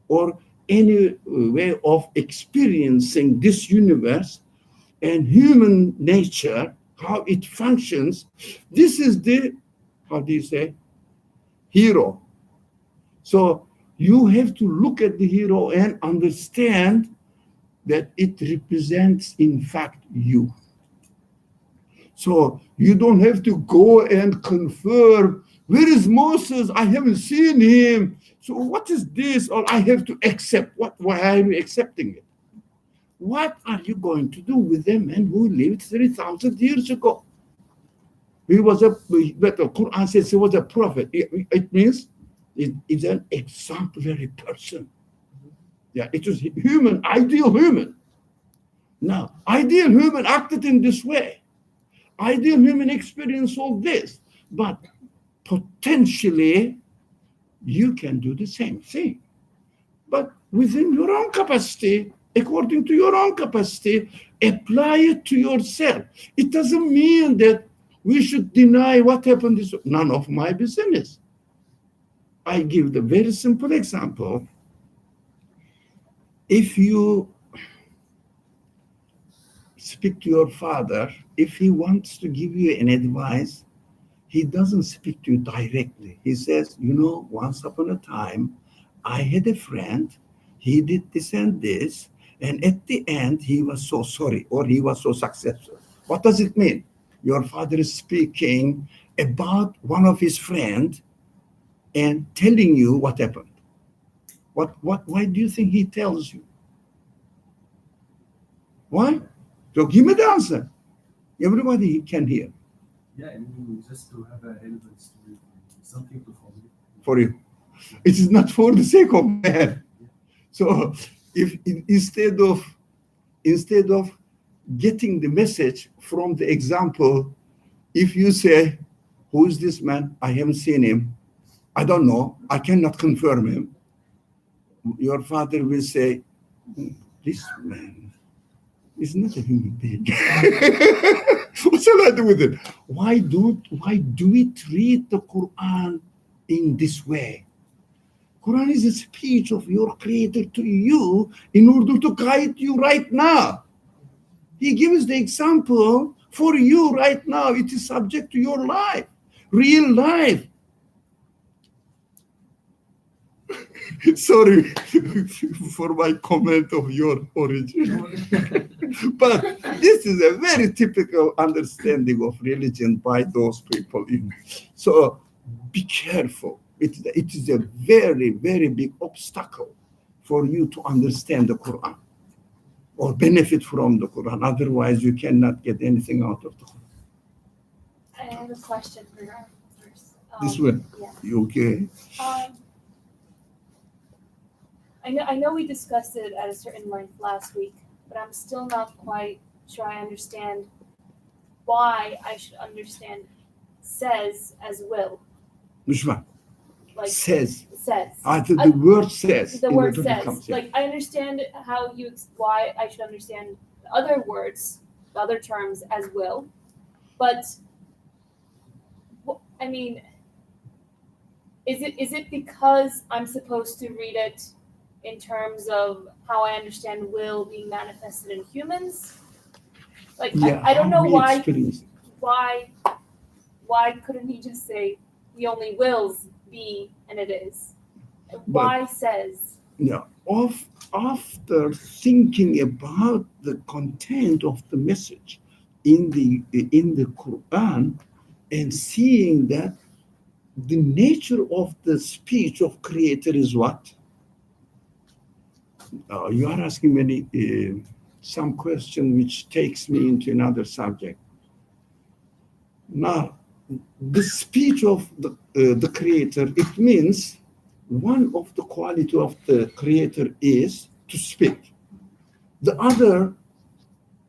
or any way of experiencing this universe and human nature, how it functions. This is the, how do you say, hero. So you have to look at the hero and understand that it represents, in fact, you. So you don't have to go and confirm, where is Moses? I haven't seen him. So what is this? Or I have to accept. Why are you accepting it? What are you going to do with a man who lived 3,000 years ago? He was but the Quran says he was a prophet. It means it is an exemplary person. Yeah, it was human, ideal human. Now, ideal human acted in this way. Ideal human experienced all this, but potentially you can do the same thing. But within your own capacity, according to your own capacity, apply it to yourself. It doesn't mean that we should deny what happened. Is none of my business. I give the very simple example. If you speak to your father, if he wants to give you an advice, he doesn't speak to you directly. He says, once upon a time, I had a friend, he did this and this, and at the end, he was so sorry, or he was so successful. What does it mean? Your father is speaking about one of his friends and telling you what happened. Why do you think he tells you? Why? So give me the answer. Everybody can hear. Yeah, I mean, just to have a relevant story, something to follow. For you. It is not for the sake of man. So if instead of getting the message from the example, if you say, who is this man? I haven't seen him. I don't know. I cannot confirm him. Your father will say, this man is not a human being. What shall I do with it? Why do we treat the Quran in this way? Quran is a speech of your creator to you in order to guide you right now. He gives the example for you right now. It is subject to your life, real life. Sorry for my comment of your origin. But this is a very typical understanding of religion by those people. So be careful. It is a very, very big obstacle for you to understand the Quran or benefit from the Quran. Otherwise, you cannot get anything out of the Quran. I have a question for her first. This one, Yeah. you okay? I know we discussed it at a certain length last week, but I'm still not quite sure I understand why I should understand says as will. Which one? Like Says. says. The word says. The in word order to become says. says. Like I understand why I should understand the other words, the other terms as will, but I mean, is it because I'm supposed to read it in terms of how I understand will being manifested in humans? Like Yeah, I don't how know we why experience it. why couldn't he just say he only wills be and it is? Why says? Yeah, after thinking about the content of the message in the Quran and seeing that the nature of the speech of Creator is what? You are asking many some question which takes me into another subject. Now, the speech of the Creator, it means one of the quality of the Creator is to speak. The other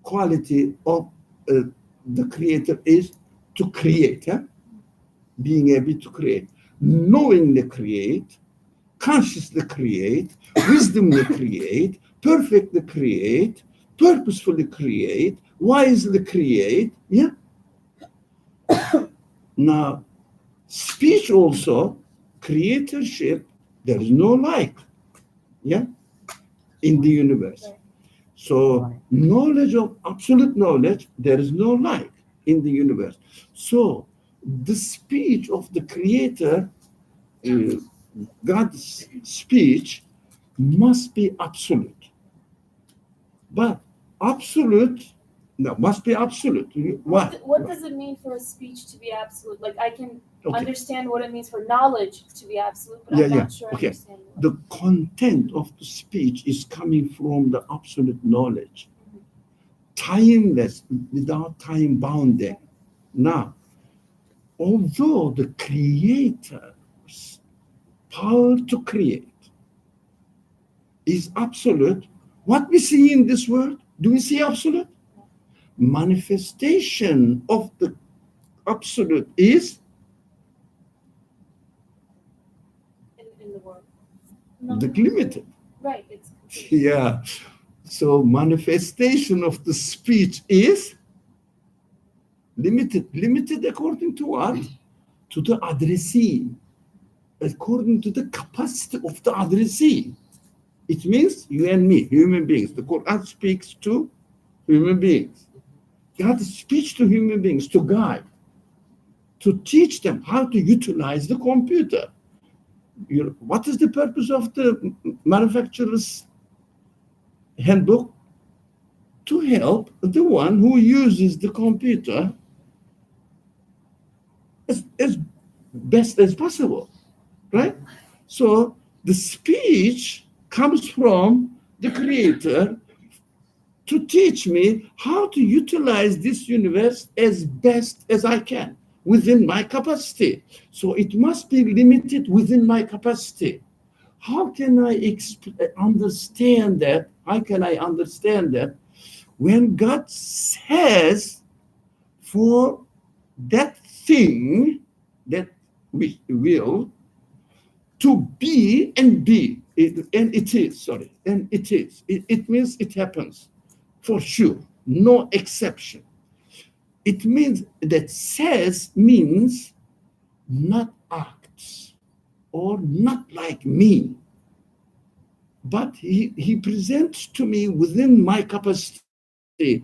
quality of the Creator is to create, being able to create, knowingly create, consciously create, wisdomly create, perfectly create, purposefully create, wisely create. Yeah. Now, speech also, creatorship, there is no like, yeah, in the universe. So knowledge of absolute knowledge, there is no like in the universe. So the speech of the Creator, God's speech, must be absolute. But absolute, no, must be absolute. Why? What does it mean for a speech to be absolute? Like I can Okay. understand what it means for knowledge to be absolute, but Yeah, I'm yeah. not sure I Okay. understand what. The content of the speech is coming from the absolute knowledge, timeless, without time bounding. Now, although the Creator's power to create is absolute, what we see in this world, do we see absolute? Manifestation of the absolute is In the world. limited. Right. It's Yeah. So manifestation of the speech is limited. Limited according to what? To the addressee. According to the capacity of the addressee. It means you and me, human beings. The Quran speaks to human beings. God speaks to human beings to guide, to teach them how to utilize the computer. What is the purpose of the manufacturer's handbook? To help the one who uses the computer as best as possible, right? So the speech comes from the Creator to teach me how to utilize this universe as best as I can within my capacity. So it must be limited within my capacity. How can I understand that? How can I understand that when God says for that thing that we will to be and be, and it is, and it is. It means it happens for sure, no exception. It means that says means not acts or not like me, but he presents to me within my capacity.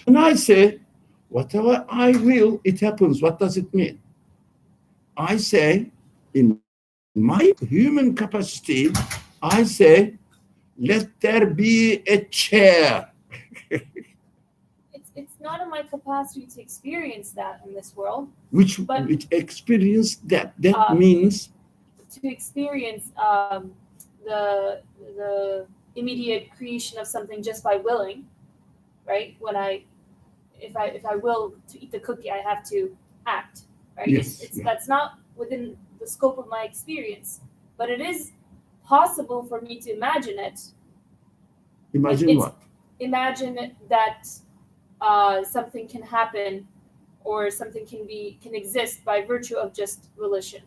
And I say, whatever I will, it happens. What does it mean? I say, in my human capacity, I say, let there be a chair. It's not in my capacity to experience that in this world. Which experience that means to experience the immediate creation of something just by willing, right? If I will to eat the cookie, I have to act, right? Yes, That's not within the scope of my experience, but it is possible for me to imagine it. Imagine what? Imagine that something can happen or something can exist by virtue of just volition.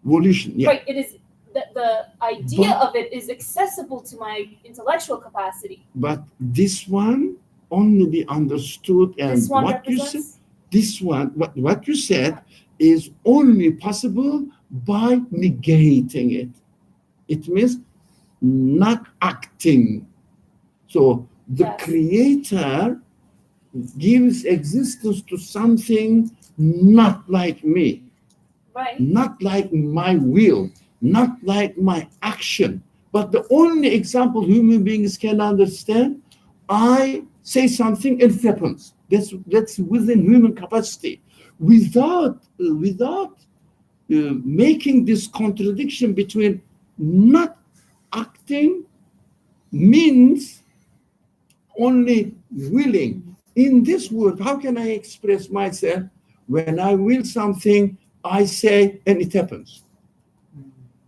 Volition, yeah. Right. It is the idea of it is accessible to my intellectual capacity. But this one only be understood, and what you said, what you said is only possible by negating it. It means not acting. So the creator gives existence to something not like me, right? Not like my will, not like my action. But the only example human beings can understand, I say something and it happens. That's within human capacity. Without making this contradiction between not acting means only willing. In this world, how can I express myself? When I will something, I say and it happens.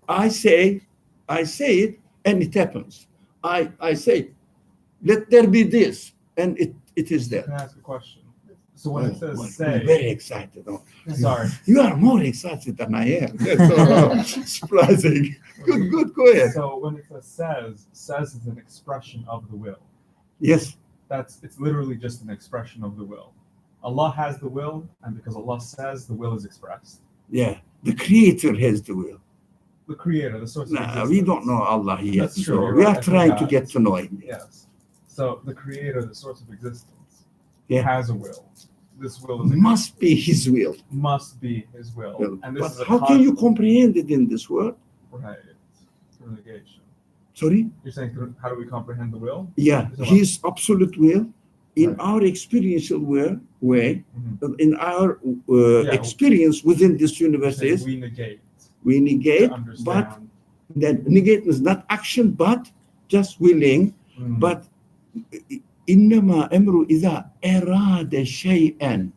I say it and it happens. I say, let there be this, and it is there. Can I ask a question? So when it says say, I'm very excited. Sorry. You are more excited than I am. That's surprising. Good, go ahead. So when it says is an expression of the will. Yes. It's literally just an expression of the will. Allah has the will, and because Allah says, the will is expressed. Yeah, the creator has the will. The creator, the source of existence. We don't know Allah yet. That's true. So we are trying to get to know him. Yes. So the creator, the source of existence, has a will. This will is must be his will. Must be his will. And this but how can you comprehend it in this world? Right. Through negation. Sorry? You're saying how do we comprehend the will? Yeah, his absolute will in our experiential way, in our experience within this universe is we negate. But then negate is not action, but just willing. But إنما أمره إذا أراد شيئا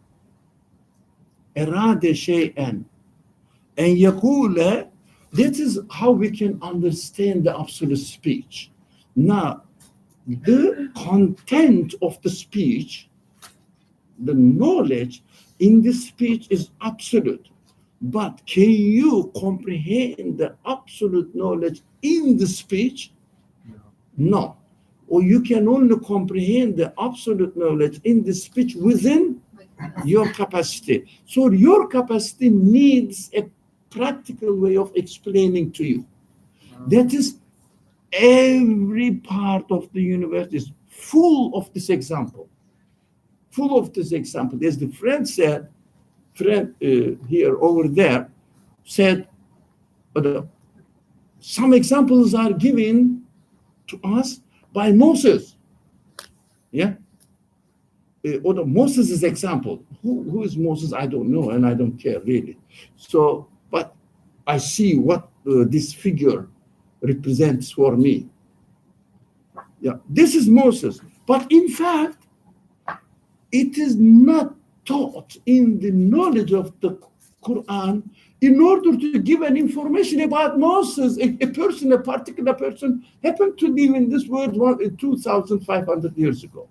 and يقول. That is how we can understand the absolute speech. Now, the content of the speech, the knowledge in the speech is absolute. But can you comprehend the absolute knowledge in the speech? No. Or you can only comprehend the absolute knowledge in the speech within your capacity. So your capacity needs a practical way of explaining to you. That is, every part of the universe is full of this example. As the friend said, here over there said, some examples are given to us by Moses. Yeah. Or Moses' example. Who is Moses? I don't know, and I don't care really. So, but I see what this figure represents for me. Yeah, this is Moses. But in fact, it is not taught in the knowledge of the Quran in order to give an information about Moses. A particular person, happened to live in this world 2,500 years ago.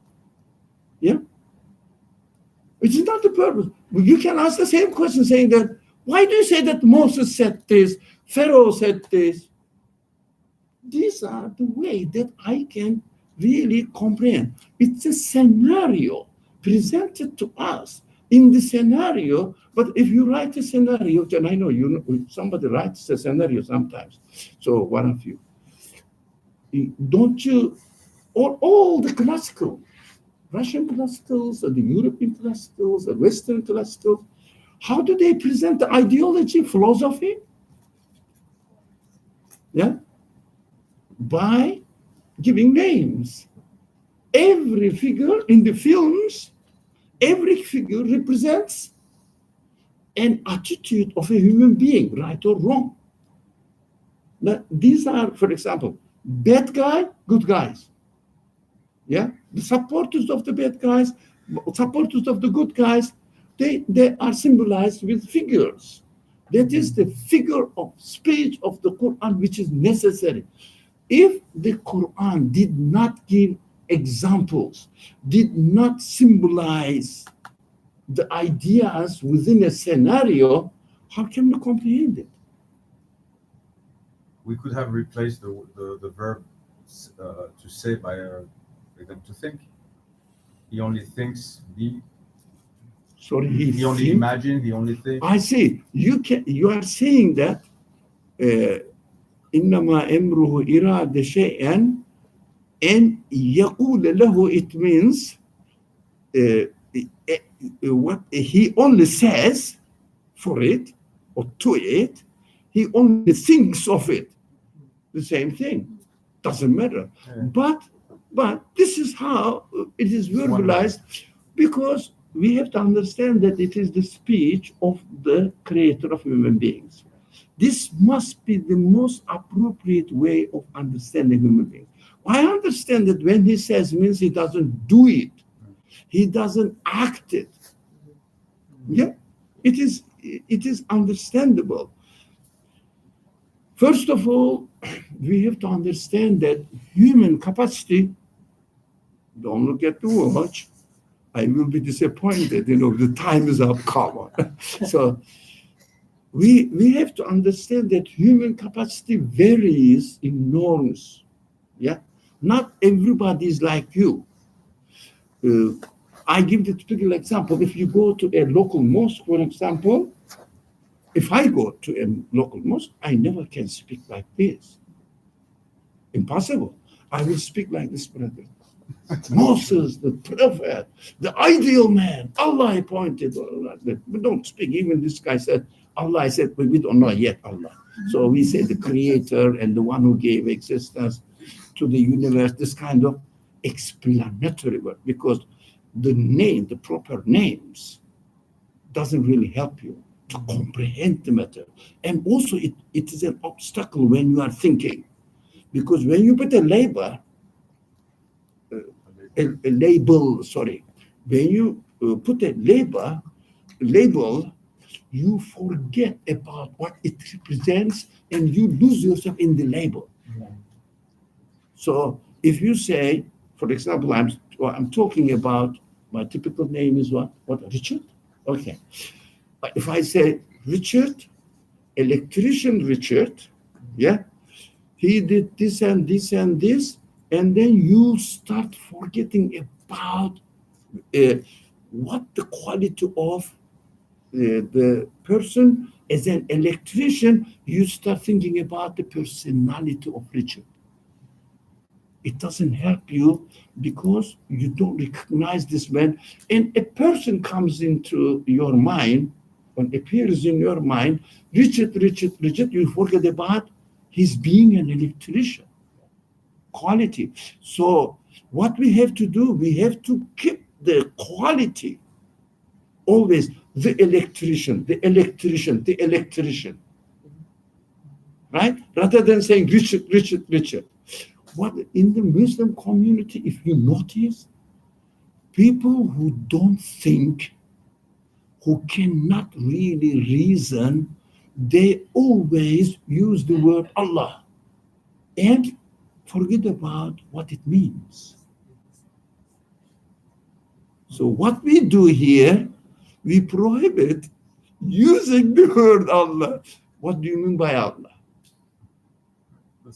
Yeah? It is not the purpose. You can ask the same question saying that, why do you say that Moses said this, Pharaoh said this? These are the way that I can really comprehend. It's a scenario presented to us in the scenario, but if you write a scenario, then I know somebody writes a scenario sometimes. So one of you, don't you, or all the classical, Russian classicals, or the European classicals, the Western classicals, how do they present the ideology, philosophy? Yeah? by giving names. Every figure in the films, every figure represents an attitude of a human being, right or wrong. Now, these are, for example, bad guy, good guys. Yeah, the supporters of the bad guys, supporters of the good guys, they are symbolized with figures. That is the figure of speech of the Quran, which is necessary. If the Quran did not give examples, did not symbolize the ideas within a scenario, how can we comprehend it? We could have replaced the verb to say by them to think. He only thinks. Sorry, He only think? imagines. He only thinks. I see. You are saying that إنما أمره إرادة شيئا and يقول له, it means what he only says for it or to it, he only thinks of it. The same thing. Doesn't matter. Yeah. But this is how it is verbalized, because we have to understand that it is the speech of the creator of human beings. This must be the most appropriate way of understanding human beings. I understand that when he says means he doesn't do it. He doesn't act it. Yeah, it is understandable. First of all, we have to understand that human capacity, don't look at the watch, I will be disappointed, the time is up, come on. So we have to understand that human capacity varies in norms. Yeah, not everybody is like you. I give the typical example. If you go to a local mosque, for example, if I go to a local mosque, I never can speak like this. Impossible. I will speak like this, brother. Moses, the prophet, the ideal man, Allah appointed. We don't speak. Even this guy said, Allah said, but we don't know yet Allah. So we say the creator and the one who gave existence to the universe, this kind of explanatory word, because the name, the proper names, doesn't really help you to comprehend the matter. And also it is an obstacle when you are thinking. Because when you put a label, when you put a label, you forget about what it represents and you lose yourself in the label. So if you say, for example, I'm talking about, my typical name is what? Richard? Okay. But if I say Richard, electrician Richard, yeah, he did this and this and this, and then you start forgetting about what the quality of the person as an electrician. You start thinking about the personality of Richard. It doesn't help you because you don't recognize this man. And a person comes into your mind, and appears in your mind, Richard, you forget about his being an electrician. Quality. So what we have to do, we have to keep the quality always, the electrician, right? Rather than saying Richard. What in the Muslim community, if you notice, people who don't think, who cannot really reason, they always use the word Allah and forget about what it means. So what we do here, we prohibit using the word Allah. What do you mean by Allah?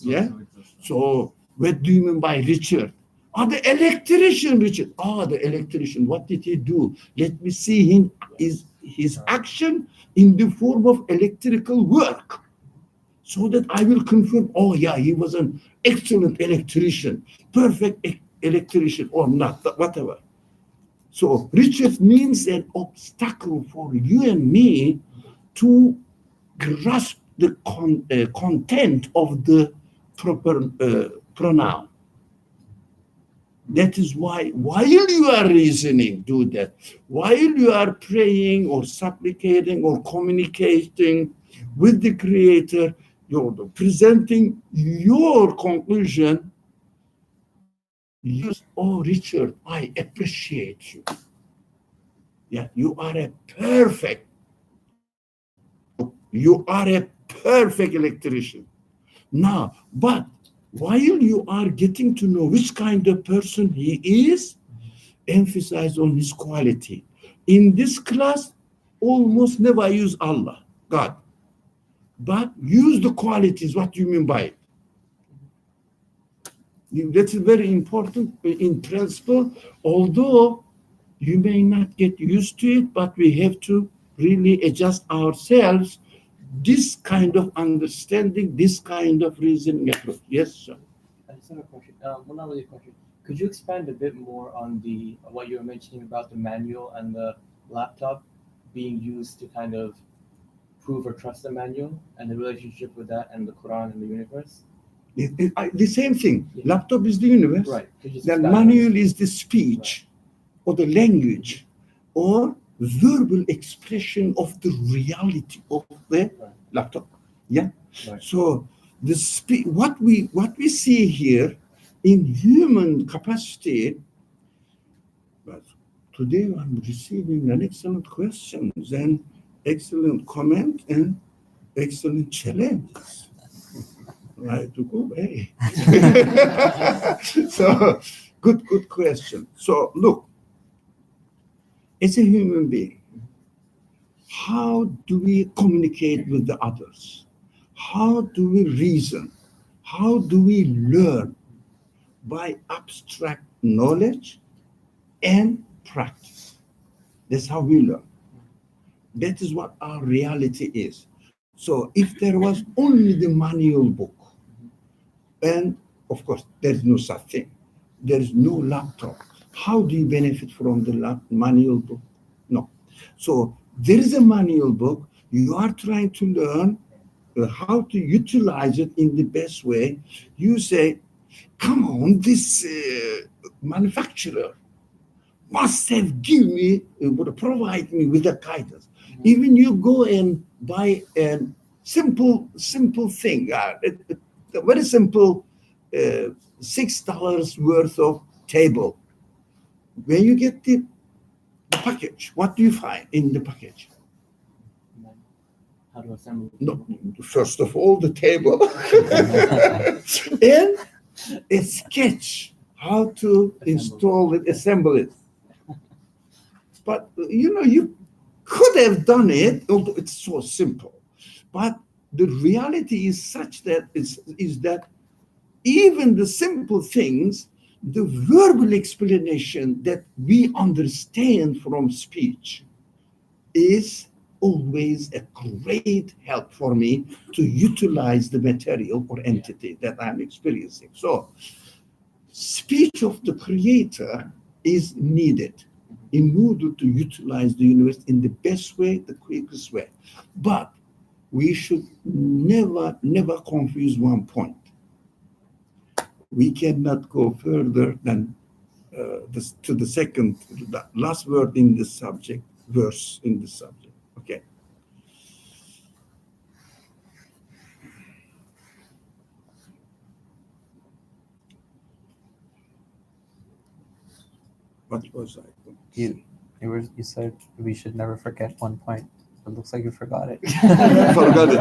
Yeah? So what do you mean by Richard? The electrician, Richard. The electrician. What did he do? Let me see him. Is his action in the form of electrical work, so that I will confirm, he was an excellent electrician, perfect electrician, or not, whatever. So Richard means an obstacle for you and me to grasp the content of the proper pronoun. That is why, while you are reasoning, do that. While you are praying or supplicating or communicating with the Creator, you're presenting your conclusion. Use, oh, Richard, I appreciate you. Yeah, you are a perfect, electrician. Now, but while you are getting to know which kind of person he is, emphasize on his quality. In this class, almost never use Allah, God, but use the qualities. What do you mean by it? That's very important in principle, although you may not get used to it, but we have to really adjust ourselves. This kind of understanding, this kind of reasoning approach. Yes, sir. I just have a question. One other question. Could you expand a bit more on the what you were mentioning about the manual and the laptop being used to kind of prove or trust the manual and the relationship with that and the Quran and the universe? The same thing. Yeah. Laptop is the universe. Right. Could you just The expand on manual is the speech or the language or verbal expression of the reality of the laptop. Yeah. Right. So what we see here in human capacity. But today I'm receiving an excellent questions and excellent comment and excellent challenges. I to go away. So good question. So look, as a human being, how do we communicate with the others? How do we reason? How do we learn? By abstract knowledge and practice. That's how we learn. That is what our reality is. So if there was only the manual book, and of course there's no such thing, there is no laptop, how do you benefit from the manual book? No. So there is a manual book, you are trying to learn how to utilize it in the best way. You say, come on, this manufacturer must have given me, would provide me with a guidance. Even you go and buy a simple thing, a very simple $6 worth of table. When you get the package, what do you find in the package? how to assemble. No, first of all, the table and a sketch how to install it, assemble it. But you could have done it, although it's so simple. But the reality is such that is that even the simple things, the verbal explanation that we understand from speech is always a great help for me to utilize the material or entity that I'm experiencing. So speech of the Creator is needed in order to utilize the universe in the best way, the quickest way. But we should never confuse one point. We cannot go further than to the last word in this subject, verse in this subject. Okay. What was I? You said we should never forget one point. It looks like you forgot it. I forgot it.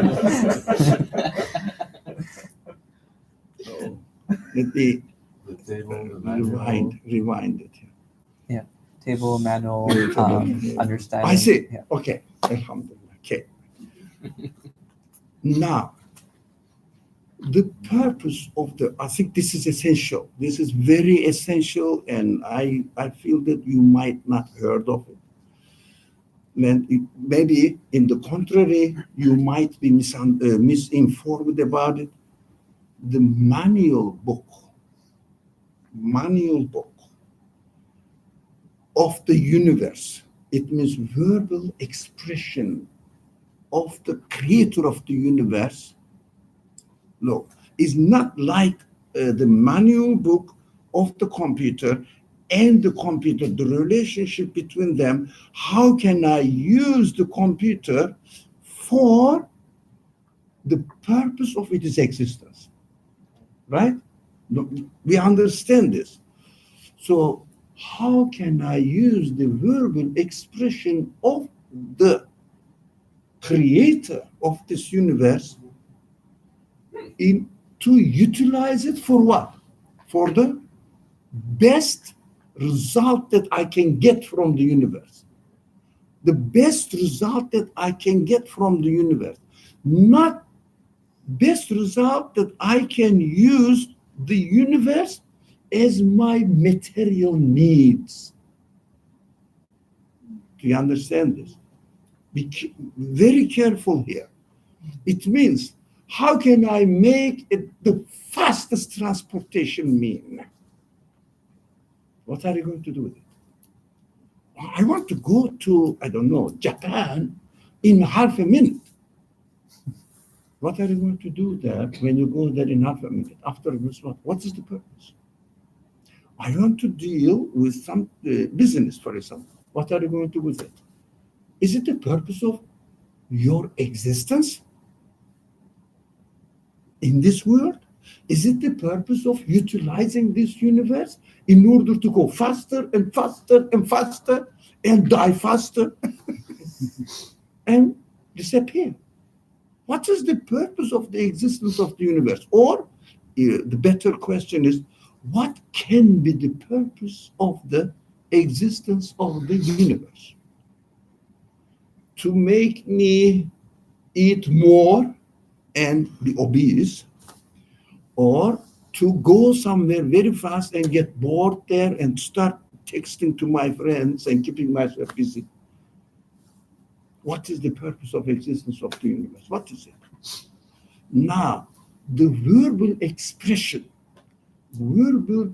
So, let me The table, the manual. rewind it. Table, manual, understanding. I see. Yeah. Okay. Alhamdulillah. Okay. Now, the purpose of I think this is essential. This is very essential, and I feel that you might not heard of it. And maybe in the contrary, you might be misinformed about it. The manual book of the universe. It means verbal expression of the Creator of the universe. Look, is not like the manual book of the computer and the computer, the relationship between them. How can I use the computer for the purpose of its existence? Right? We understand this. So how can I use the verbal expression of the creator of this universe to utilize it for what? For the best result that I can get from the universe. The best result that I can get from the universe. Not best result that I can use the universe as my material needs. Do you understand this? Be very careful here. It means, how can I make it the fastest transportation mean? What are you going to do with it? I want to go to, I don't know, Japan in half a minute. What are you going to do there when you go there in half a minute? Afterwards, what is the purpose? I want to deal with some business, for example. What are you going to do with it? Is it the purpose of your existence in this world? Is it the purpose of utilizing this universe in order to go faster and faster and faster and die faster and disappear? What is the purpose of the existence of the universe? Or the better question is, what can be the purpose of the existence of the universe? To make me eat more and be obese, or to go somewhere very fast and get bored there and start texting to my friends and keeping myself busy? What is the purpose of existence of the universe? What is it? Now, the verbal expression, verbal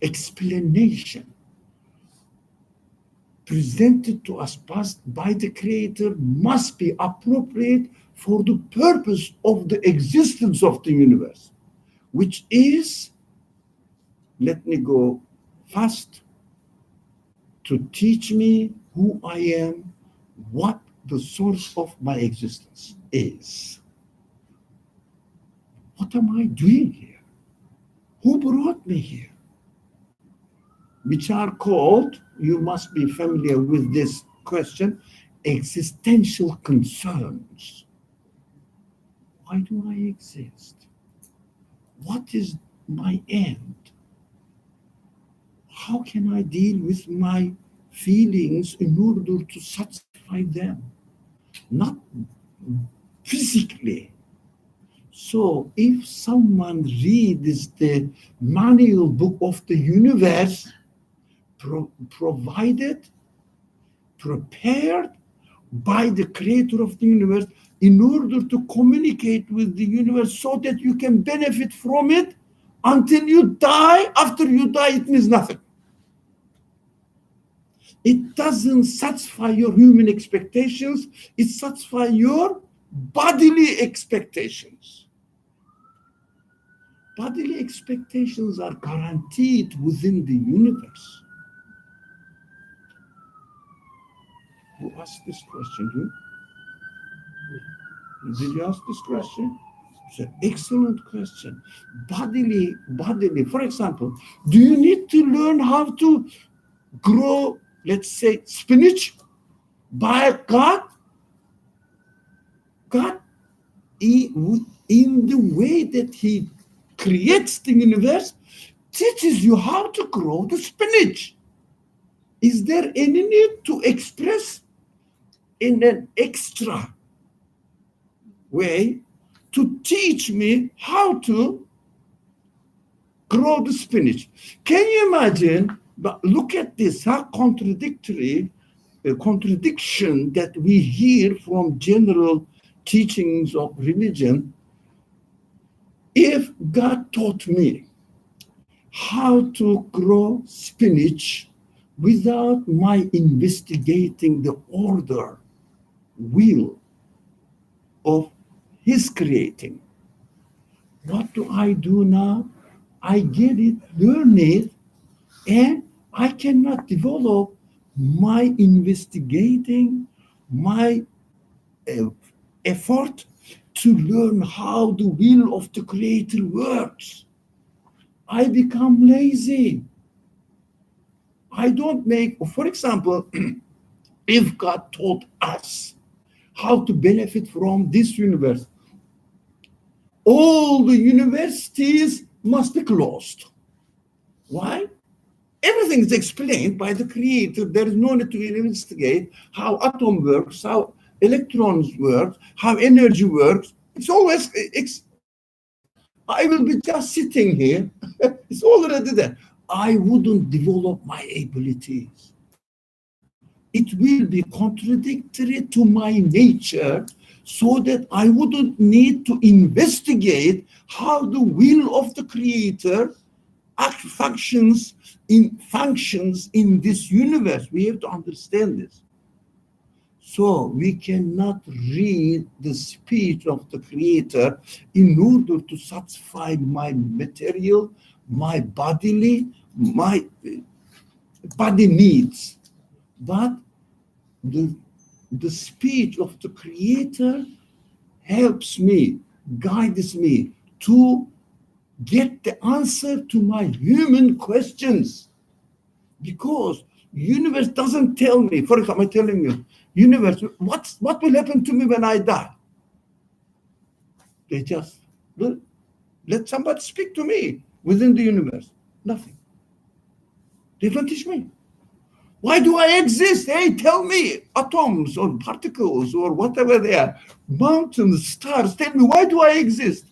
explanation presented to us by the Creator must be appropriate for the purpose of the existence of the universe, which is, let me go fast, to teach me who I am, what the source of my existence is. What am I doing here? Who brought me here? Which are called, you must be familiar with this question, existential concerns. Why do I exist? What is my end? How can I deal with my feelings in order to satisfy them? Not physically. So if someone reads the manual book of the universe, provided, prepared by the Creator of the universe in order to communicate with the universe so that you can benefit from it until you die. After you die, it means nothing. It doesn't satisfy your human expectations. It satisfies your bodily expectations. Bodily expectations are guaranteed within the universe. Who asked this question? Did you ask this question? It's an excellent question. Bodily, for example, do you need to learn how to grow, let's say, spinach by God? God, in the way that He creates the universe, teaches you how to grow the spinach. Is there any need to express in an extra way to teach me how to grow the spinach? Can you imagine? But look at this, how contradiction that we hear from general teachings of religion. If God taught me how to grow spinach without my investigating the order, will of His creating, What do I do now? I get it, learn it, and I cannot develop my investigating, my effort to learn how the will of the Creator works. I become lazy. I don't make, for example, if God taught us how to benefit from this universe, all the universities must be closed. Why? Everything is explained by the Creator. There is no need to investigate how atom works, how electrons work, how energy works. It's always, I will be just sitting here. It's already there. I wouldn't develop my abilities. It will be contradictory to my nature, so that I wouldn't need to investigate how the will of the Creator functions in this universe. We have to understand this. So we cannot read the speech of the Creator in order to satisfy my material, my bodily, my body needs. But the speech of the Creator helps me, guides me to get the answer to my human questions. Because universe doesn't tell me, for example, I'm telling you, universe, what will happen to me when I die? They just let somebody speak to me within the universe. Nothing. They don't teach me. Why do I exist? Hey, tell me, atoms or particles or whatever they are, mountains, stars, tell me, why do I exist?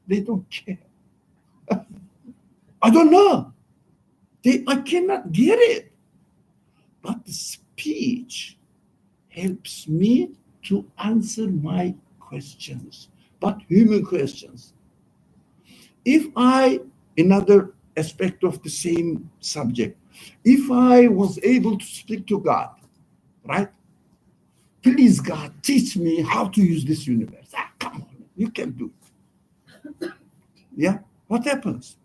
They don't care. I don't know. I cannot get it. But the speech helps me to answer my questions, but human questions. Another aspect of the same subject, if I was able to speak to God, right? Please, God, teach me how to use this universe. Come on, you can do it. Yeah? What happens?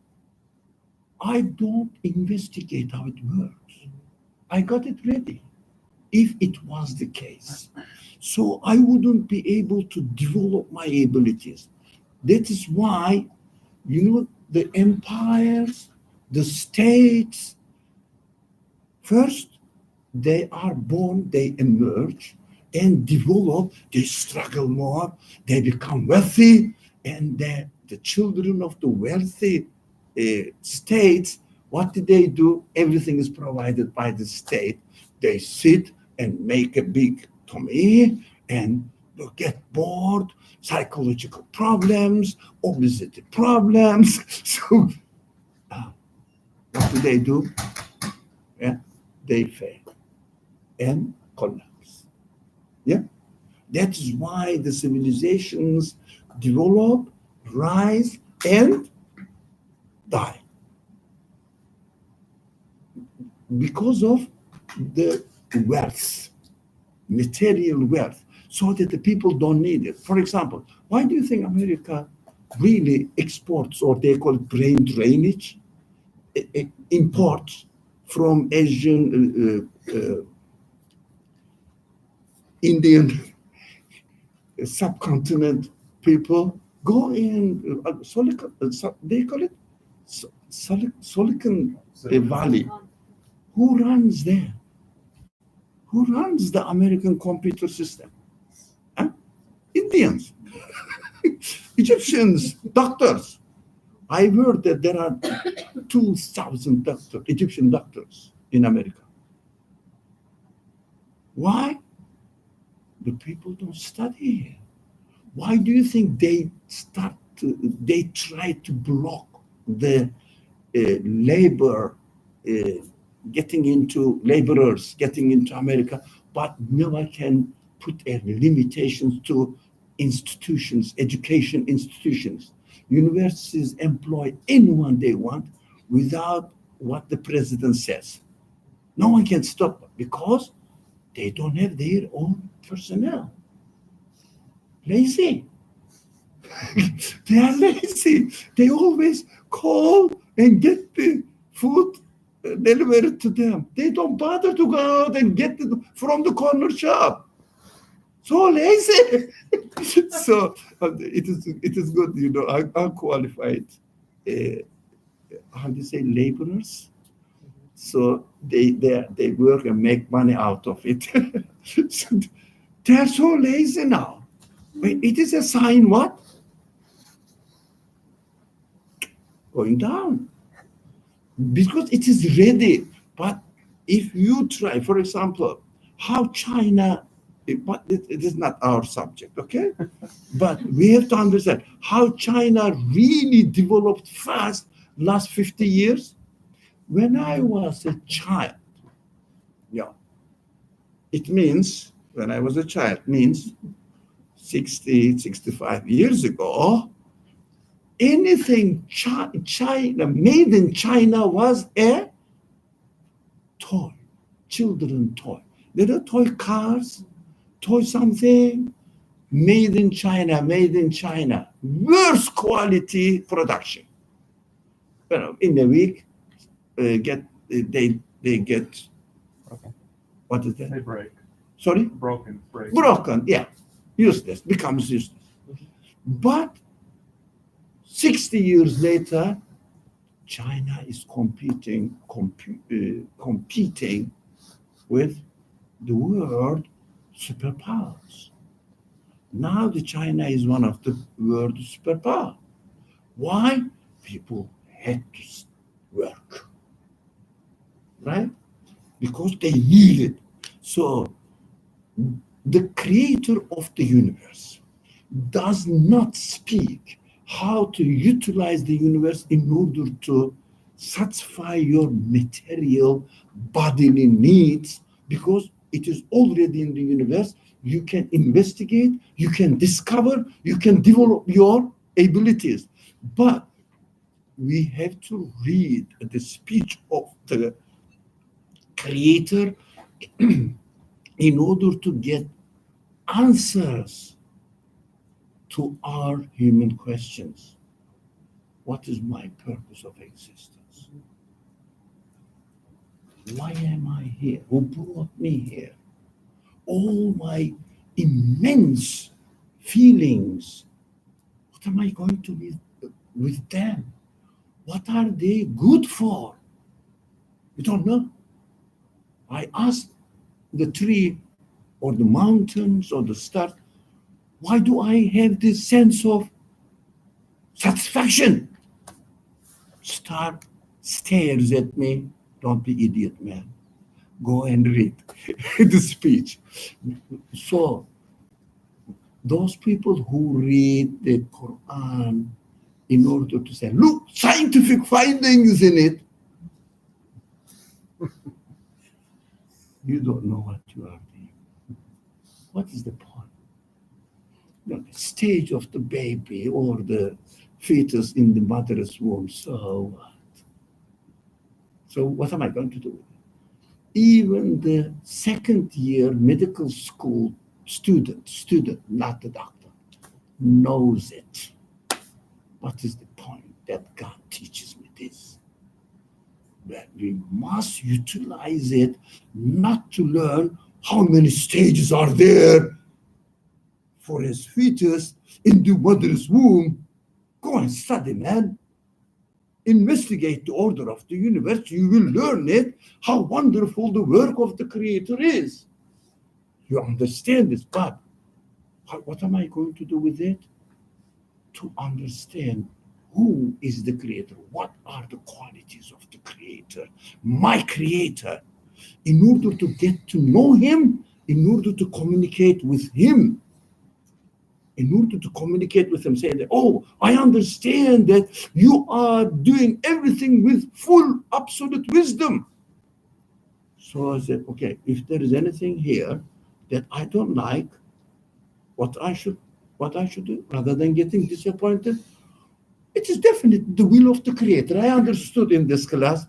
I don't investigate how it works. I got it ready, if it was the case. So I wouldn't be able to develop my abilities. That is why, the empires, the states, first, they are born, they emerge and develop, they struggle more, they become wealthy, and the children of the wealthy states, what do? Everything is provided by the state. They sit and make a big tummy and get bored, psychological problems, obesity problems. So what do? Yeah, they fail and collapse. Yeah, that is why the civilizations develop, rise, and die, because of the wealth, material wealth, so that the people don't need it. For example, why do you think America really exports, or they call it brain drainage, imports from Asian, Indian subcontinent people go in they call it Silicon Valley. Who runs there? Who runs the American computer system? Huh? Indians, Egyptians, doctors. I heard that there are 2,000 Egyptian doctors in America. Why? The people don't study. Why do you think they try to block the laborers getting into America, but never can put a limitation to institutions, education institutions. Universities employ anyone they want without what the president says. No one can stop them because they don't have their own personnel. Lazy. They are lazy. They always call and get the food delivered to them. They don't bother to go out and get it from the corner shop. So lazy. So it is good, unqualified. How do you say, laborers? So they work and make money out of it. So they are so lazy now. It is a sign what? Going down. Because it is ready. But if you try, for example, how China, but it is not our subject, okay? But we have to understand how China really developed fast last 50 years. When I was a child, it means, when I was a child, means 60, 65 years ago, anything China, made in China was a toy, children toy. There are toy cars, toy something, made in China, worst quality production. In a week, they get, Okay. what is that? They break. Sorry? Broken. Break. Broken, yeah. Useless, becomes useless. But 60 years later, China is competing with the world superpowers. Now the China is one of the world superpowers. Why? People had to work, right? Because they need it. So the creator of the universe does not speak how to utilize the universe in order to satisfy your material bodily needs, because it is already in the universe. You can investigate, you can discover, you can develop your abilities. But we have to read the speech of the creator in order to get answers to our human questions. What is my purpose of existence? Why am I here? Who brought me here? All my immense feelings, what am I going to be with them? What are they good for? We don't know. I asked the tree or the mountains or the stars, why do I have this sense of satisfaction? Star stares at me. Don't be idiot, man. Go and read the speech. So those people who read the Quran in order to say, look, scientific findings in it, you don't know what you are doing. What is the point? The stage of the baby or the fetus in the mother's womb, so what? So what am I going to do? Even the second year medical school student, not the doctor, knows it. What is the point that God teaches me this? That we must utilize it not to learn how many stages are there for his fetus in the mother's womb. Go and study, man. Investigate the order of the universe. You will learn it, how wonderful the work of the Creator is. You understand this, but what am I going to do with it? To understand who is the Creator, what are the qualities of the Creator, my Creator, in order to get to know Him, in order to communicate with Him. In order to communicate with Him, saying that, oh, I understand that you are doing everything with full, absolute wisdom. So I said, okay, if there is anything here that I don't like, what I should do, rather than getting disappointed, it is definitely the will of the Creator. I understood in this class,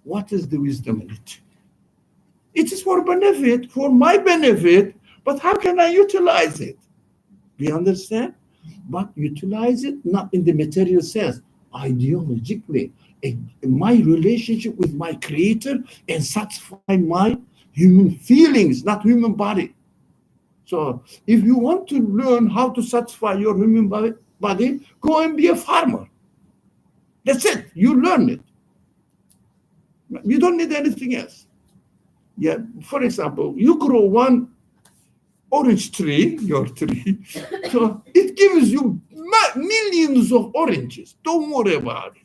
what is the wisdom in it? It is for benefit, for my benefit, but how can I utilize it? Do you understand? but utilize it not in the material sense, ideologically. My relationship with my creator and satisfy my human feelings, not human body. So if you want to learn how to satisfy your human body, go and be a farmer. That's it. You learn it. You don't need anything else. Yeah. For example, you grow one orange tree, your tree, so it gives you millions of oranges. Don't worry about it.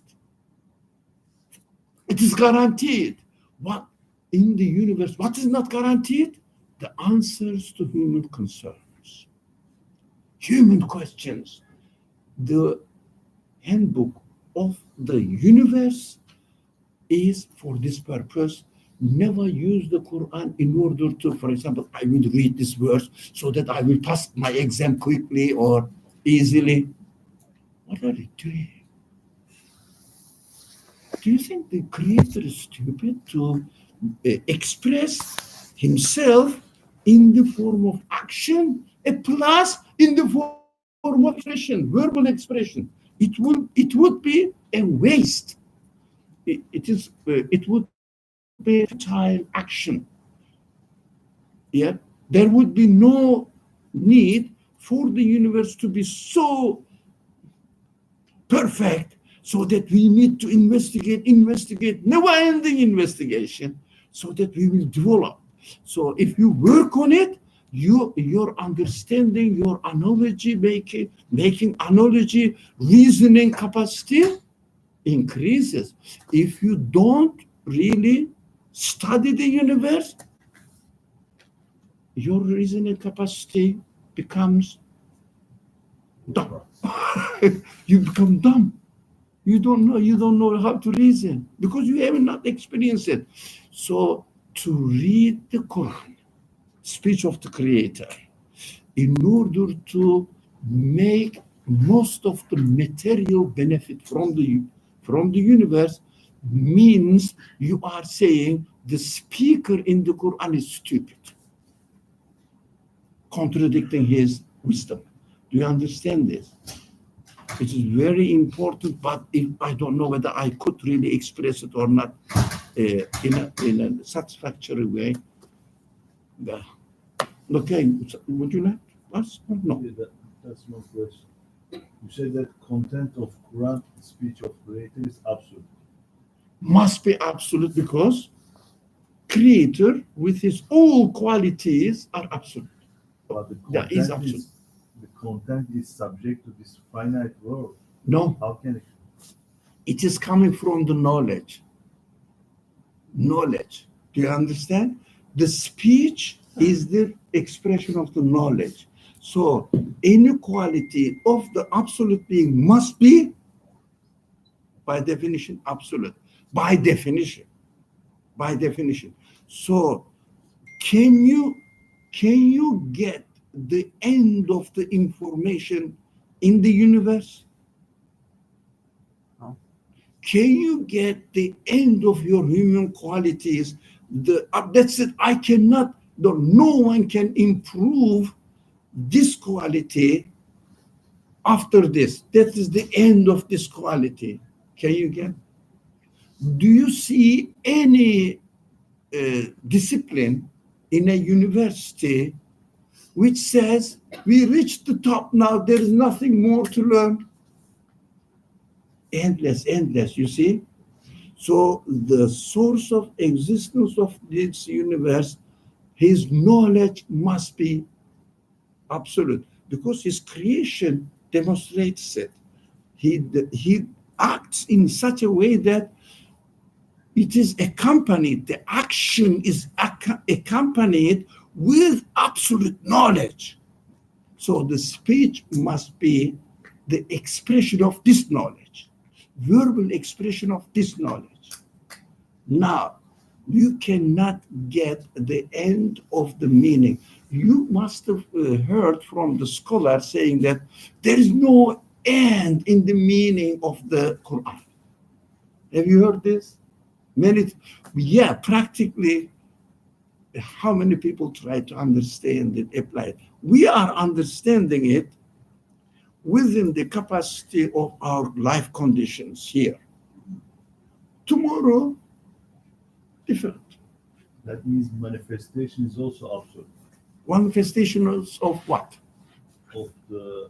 It is guaranteed. What in the universe, what is not guaranteed? The answers to human concerns, human questions. The handbook of the universe is for this purpose. Never use the Quran in order to, for example, I will read this verse so that I will pass my exam quickly or easily. What are you doing? Do you think the creator is stupid to express himself in the form of action, a plus in the form of expression, verbal expression? It would be a waste. It would be a futile action. Yeah, there would be no need for the universe to be so perfect so that we need to investigate, never-ending investigation, so that we will develop. So if you work on it, your understanding, your analogy making analogy, reasoning capacity increases. If you don't really study the universe, your reasoning capacity becomes dumb. You become dumb. You don't know how to reason because you have not experienced it. So to read the Quran, speech of the Creator, in order to make most of the material benefit from the universe, means you are saying the speaker in the Quran is stupid, contradicting his wisdom. Do you understand this? It is very important, but I don't know whether I could really express it or not in a satisfactory way. Yeah. Okay, would you like to ask? No. Yeah, that's my question. You said that content of Quran speech of creator is absolute. Must be absolute because creator with his all qualities are absolute. But That is absolute. the content is subject to this finite world. No, How can it? it is coming from the knowledge. Knowledge. Do you understand? The speech is the expression of the knowledge. So any quality of the absolute being must be, by definition, absolute. By definition. So can you get the end of the information in the universe? No. Can you get the end of your human qualities? That's it. I cannot. No one can improve this quality after this. That is the end of this quality. Can you get? Do you see any discipline in a university which says we reached the top now, there is nothing more to learn? Endless, you see? So the source of existence of this universe, his knowledge must be absolute because his creation demonstrates it. He acts in such a way that it is accompanied, the action is accompanied with absolute knowledge. So the speech must be the expression of this knowledge, verbal expression of this knowledge. Now, you cannot get the end of the meaning. You must have heard from the scholar saying that there is no end in the meaning of the Quran. Have you heard this? Practically, how many people try to understand it, apply it? We are understanding it within the capacity of our life conditions here. Tomorrow, different. That means manifestation is also absolute Manifestations of what? of the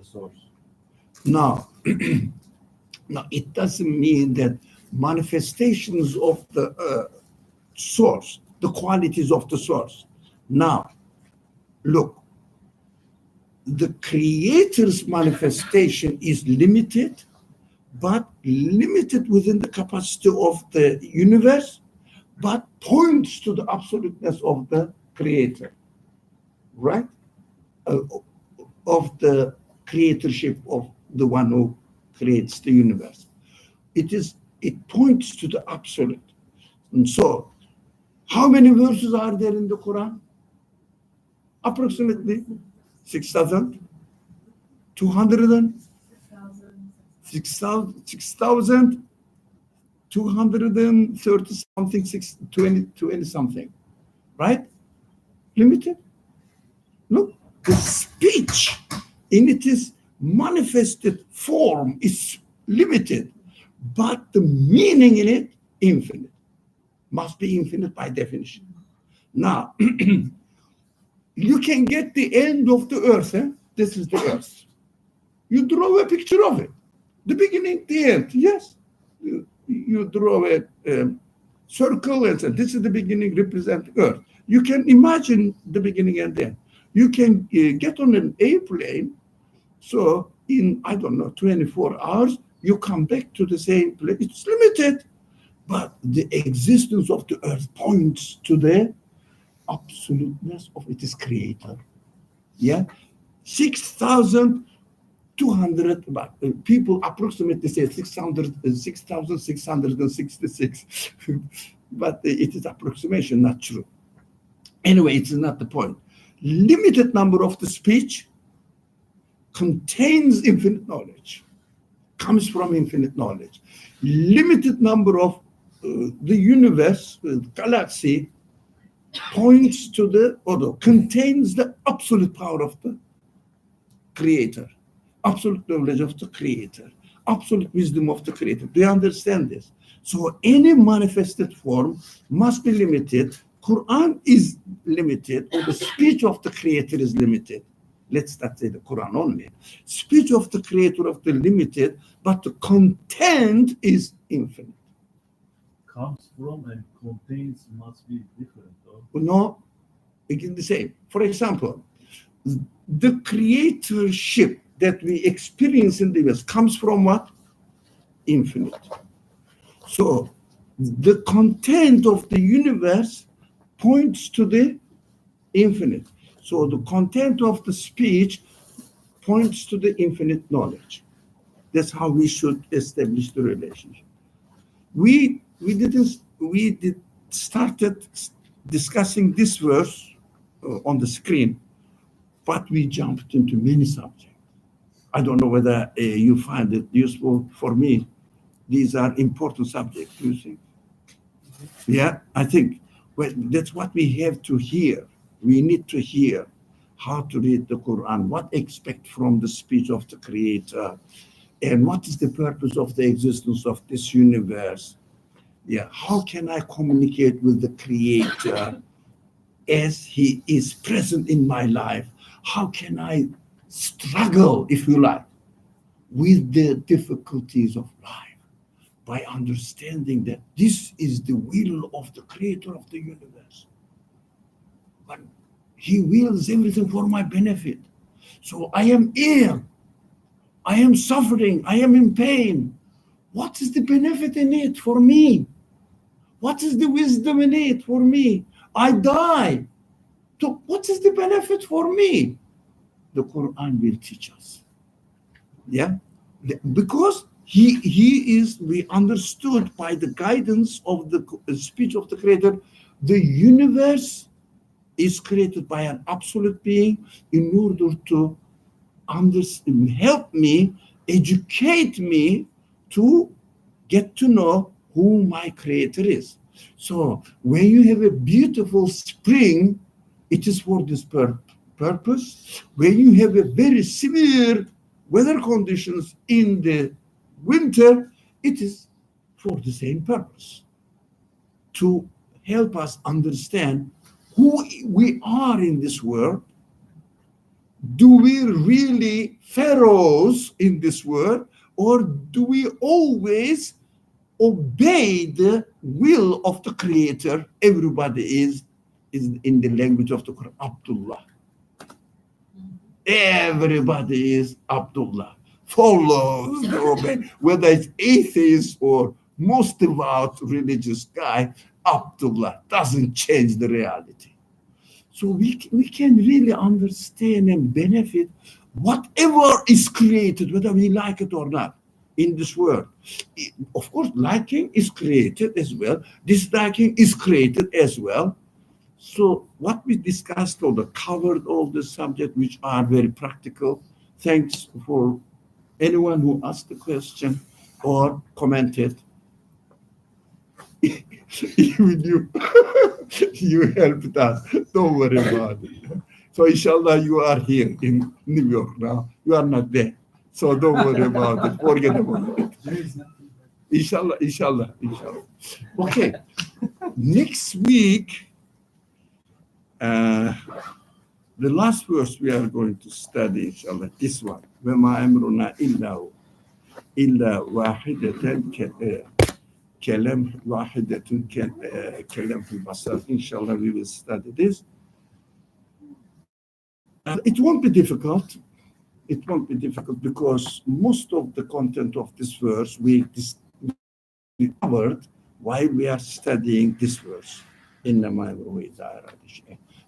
source. Now, now it doesn't mean that manifestations of the source, the qualities of the source. Now, look, the creator's manifestation is limited, but limited within the capacity of the universe, but points to the absoluteness of the creator, right? Of the creatorship of the one who creates the universe. It points to the absolute. And so, how many verses are there in the Quran? Approximately 6,200 6,230 something, 20 something, right? Limited? Look, the speech in its manifested form is limited, but the meaning in it, infinite. Must be infinite by definition. Now, you can get the end of the earth. This is the earth. You draw a picture of it. The beginning, the end. Yes. You draw a circle and say, this is the beginning, represent earth. You can imagine the beginning and end. You can get on an airplane. So in, I don't know, 24 hours, you come back to the same place. It's limited. But the existence of the earth points to the absoluteness of its creator. Yeah, 6,200, but people approximately say 6,666, but it is approximation, not true. Anyway, it is not the point. Limited number of the speech contains infinite knowledge, comes from infinite knowledge. Limited number of the universe, galaxy, points to the, or contains the absolute power of the creator, absolute knowledge of the creator, absolute wisdom of the creator. Do you understand this? So any manifested form must be limited. Quran is limited, or the speech of the creator is limited. Let's not say the Quran only. Speech of the creator of the limited, but the content is infinite. Comes from and contains must be different, though. No, again the same. For example, the creatorship that we experience in the universe comes from what? Infinite. So the content of the universe points to the infinite. So the content of the speech points to the infinite knowledge. That's how we should establish the relationship. We started discussing this verse on the screen, but we jumped into many subjects. I don't know whether you find it useful. For me, these are important subjects, you think? Yeah, I think that's what we have to hear. We need to hear how to read the Quran, what expect from the speech of the Creator, and what is the purpose of the existence of this universe. Yeah, how can I communicate with the Creator as He is present in my life? How can I struggle, if you like, with the difficulties of life by understanding that this is the will of the Creator of the universe? But He wills everything for my benefit. So I am ill, I am suffering, I am in pain. What is the benefit in it for me? What is the wisdom in it for me? I die. So what is the benefit for me? The Quran will teach us. Yeah? Because he is, we understood by the guidance of the speech of the Creator, the universe is created by an absolute being in order to help me, educate me to get to know who my Creator is. So when you have a beautiful spring, it is for this purpose. When you have a very severe weather conditions in the winter, it is for the same purpose, to help us understand who we are in this world. Do we really pharaohs in this world, or do we always obey the will of the Creator? Everybody is in the language of the Quran, Abdullah. Everybody is Abdullah, follows the obey, whether it's atheist or most devout religious guy, Abdullah doesn't change the reality. So we can really understand and benefit whatever is created, whether we like it or not, in this world. Of course, liking is created as well. Disliking is created as well. So what we discussed or covered all the subjects which are very practical. Thanks for anyone who asked the question or commented. Even you helped us. Don't worry about it. So inshallah, you are here in New York now. You are not there. So don't worry about it. Forget about it. Inshallah, inshallah, inshallah. Okay. Next week, the last verse we are going to study, inshallah, this one. وَمَا أَمْرُنَا إِلَّا وَاحِدَةً كَلَمْ وَاحِدَةٌ كَلَمْ فِي الْبَصَرِ. Inshallah, we will study this. It won't be difficult. It won't be difficult because most of the content of this verse we covered while we are studying this verse.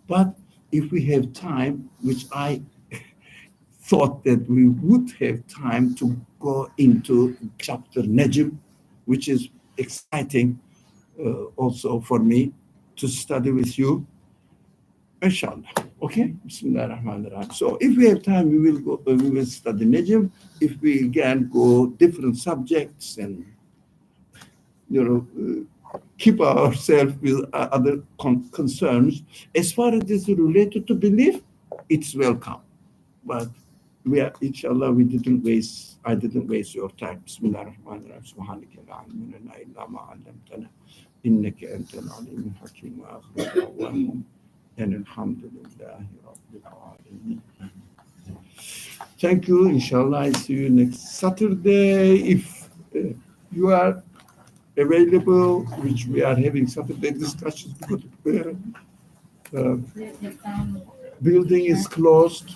But if we have time, which I thought that we would have time to go into chapter Najm, which is exciting also for me to study with you, inshallah. Okay, Bismillah ar-Rahman ar-Rahim. So if we have time, we will study Najm. If we can go different subjects and keep ourselves with other concerns, as far as it is related to belief, it's welcome. But we are, inshallah, I didn't waste your time. Bismillah ar-Rahman ar-Rahim. Subhanaka la ilma lana illa ma 'allamtana innaka antal alimul hakim wa akhiru da'wana and alhamdulillahi rabbil alamin. Thank you. Inshallah, I see you next Saturday. If you are available, which we are having Saturday discussions because building is closed.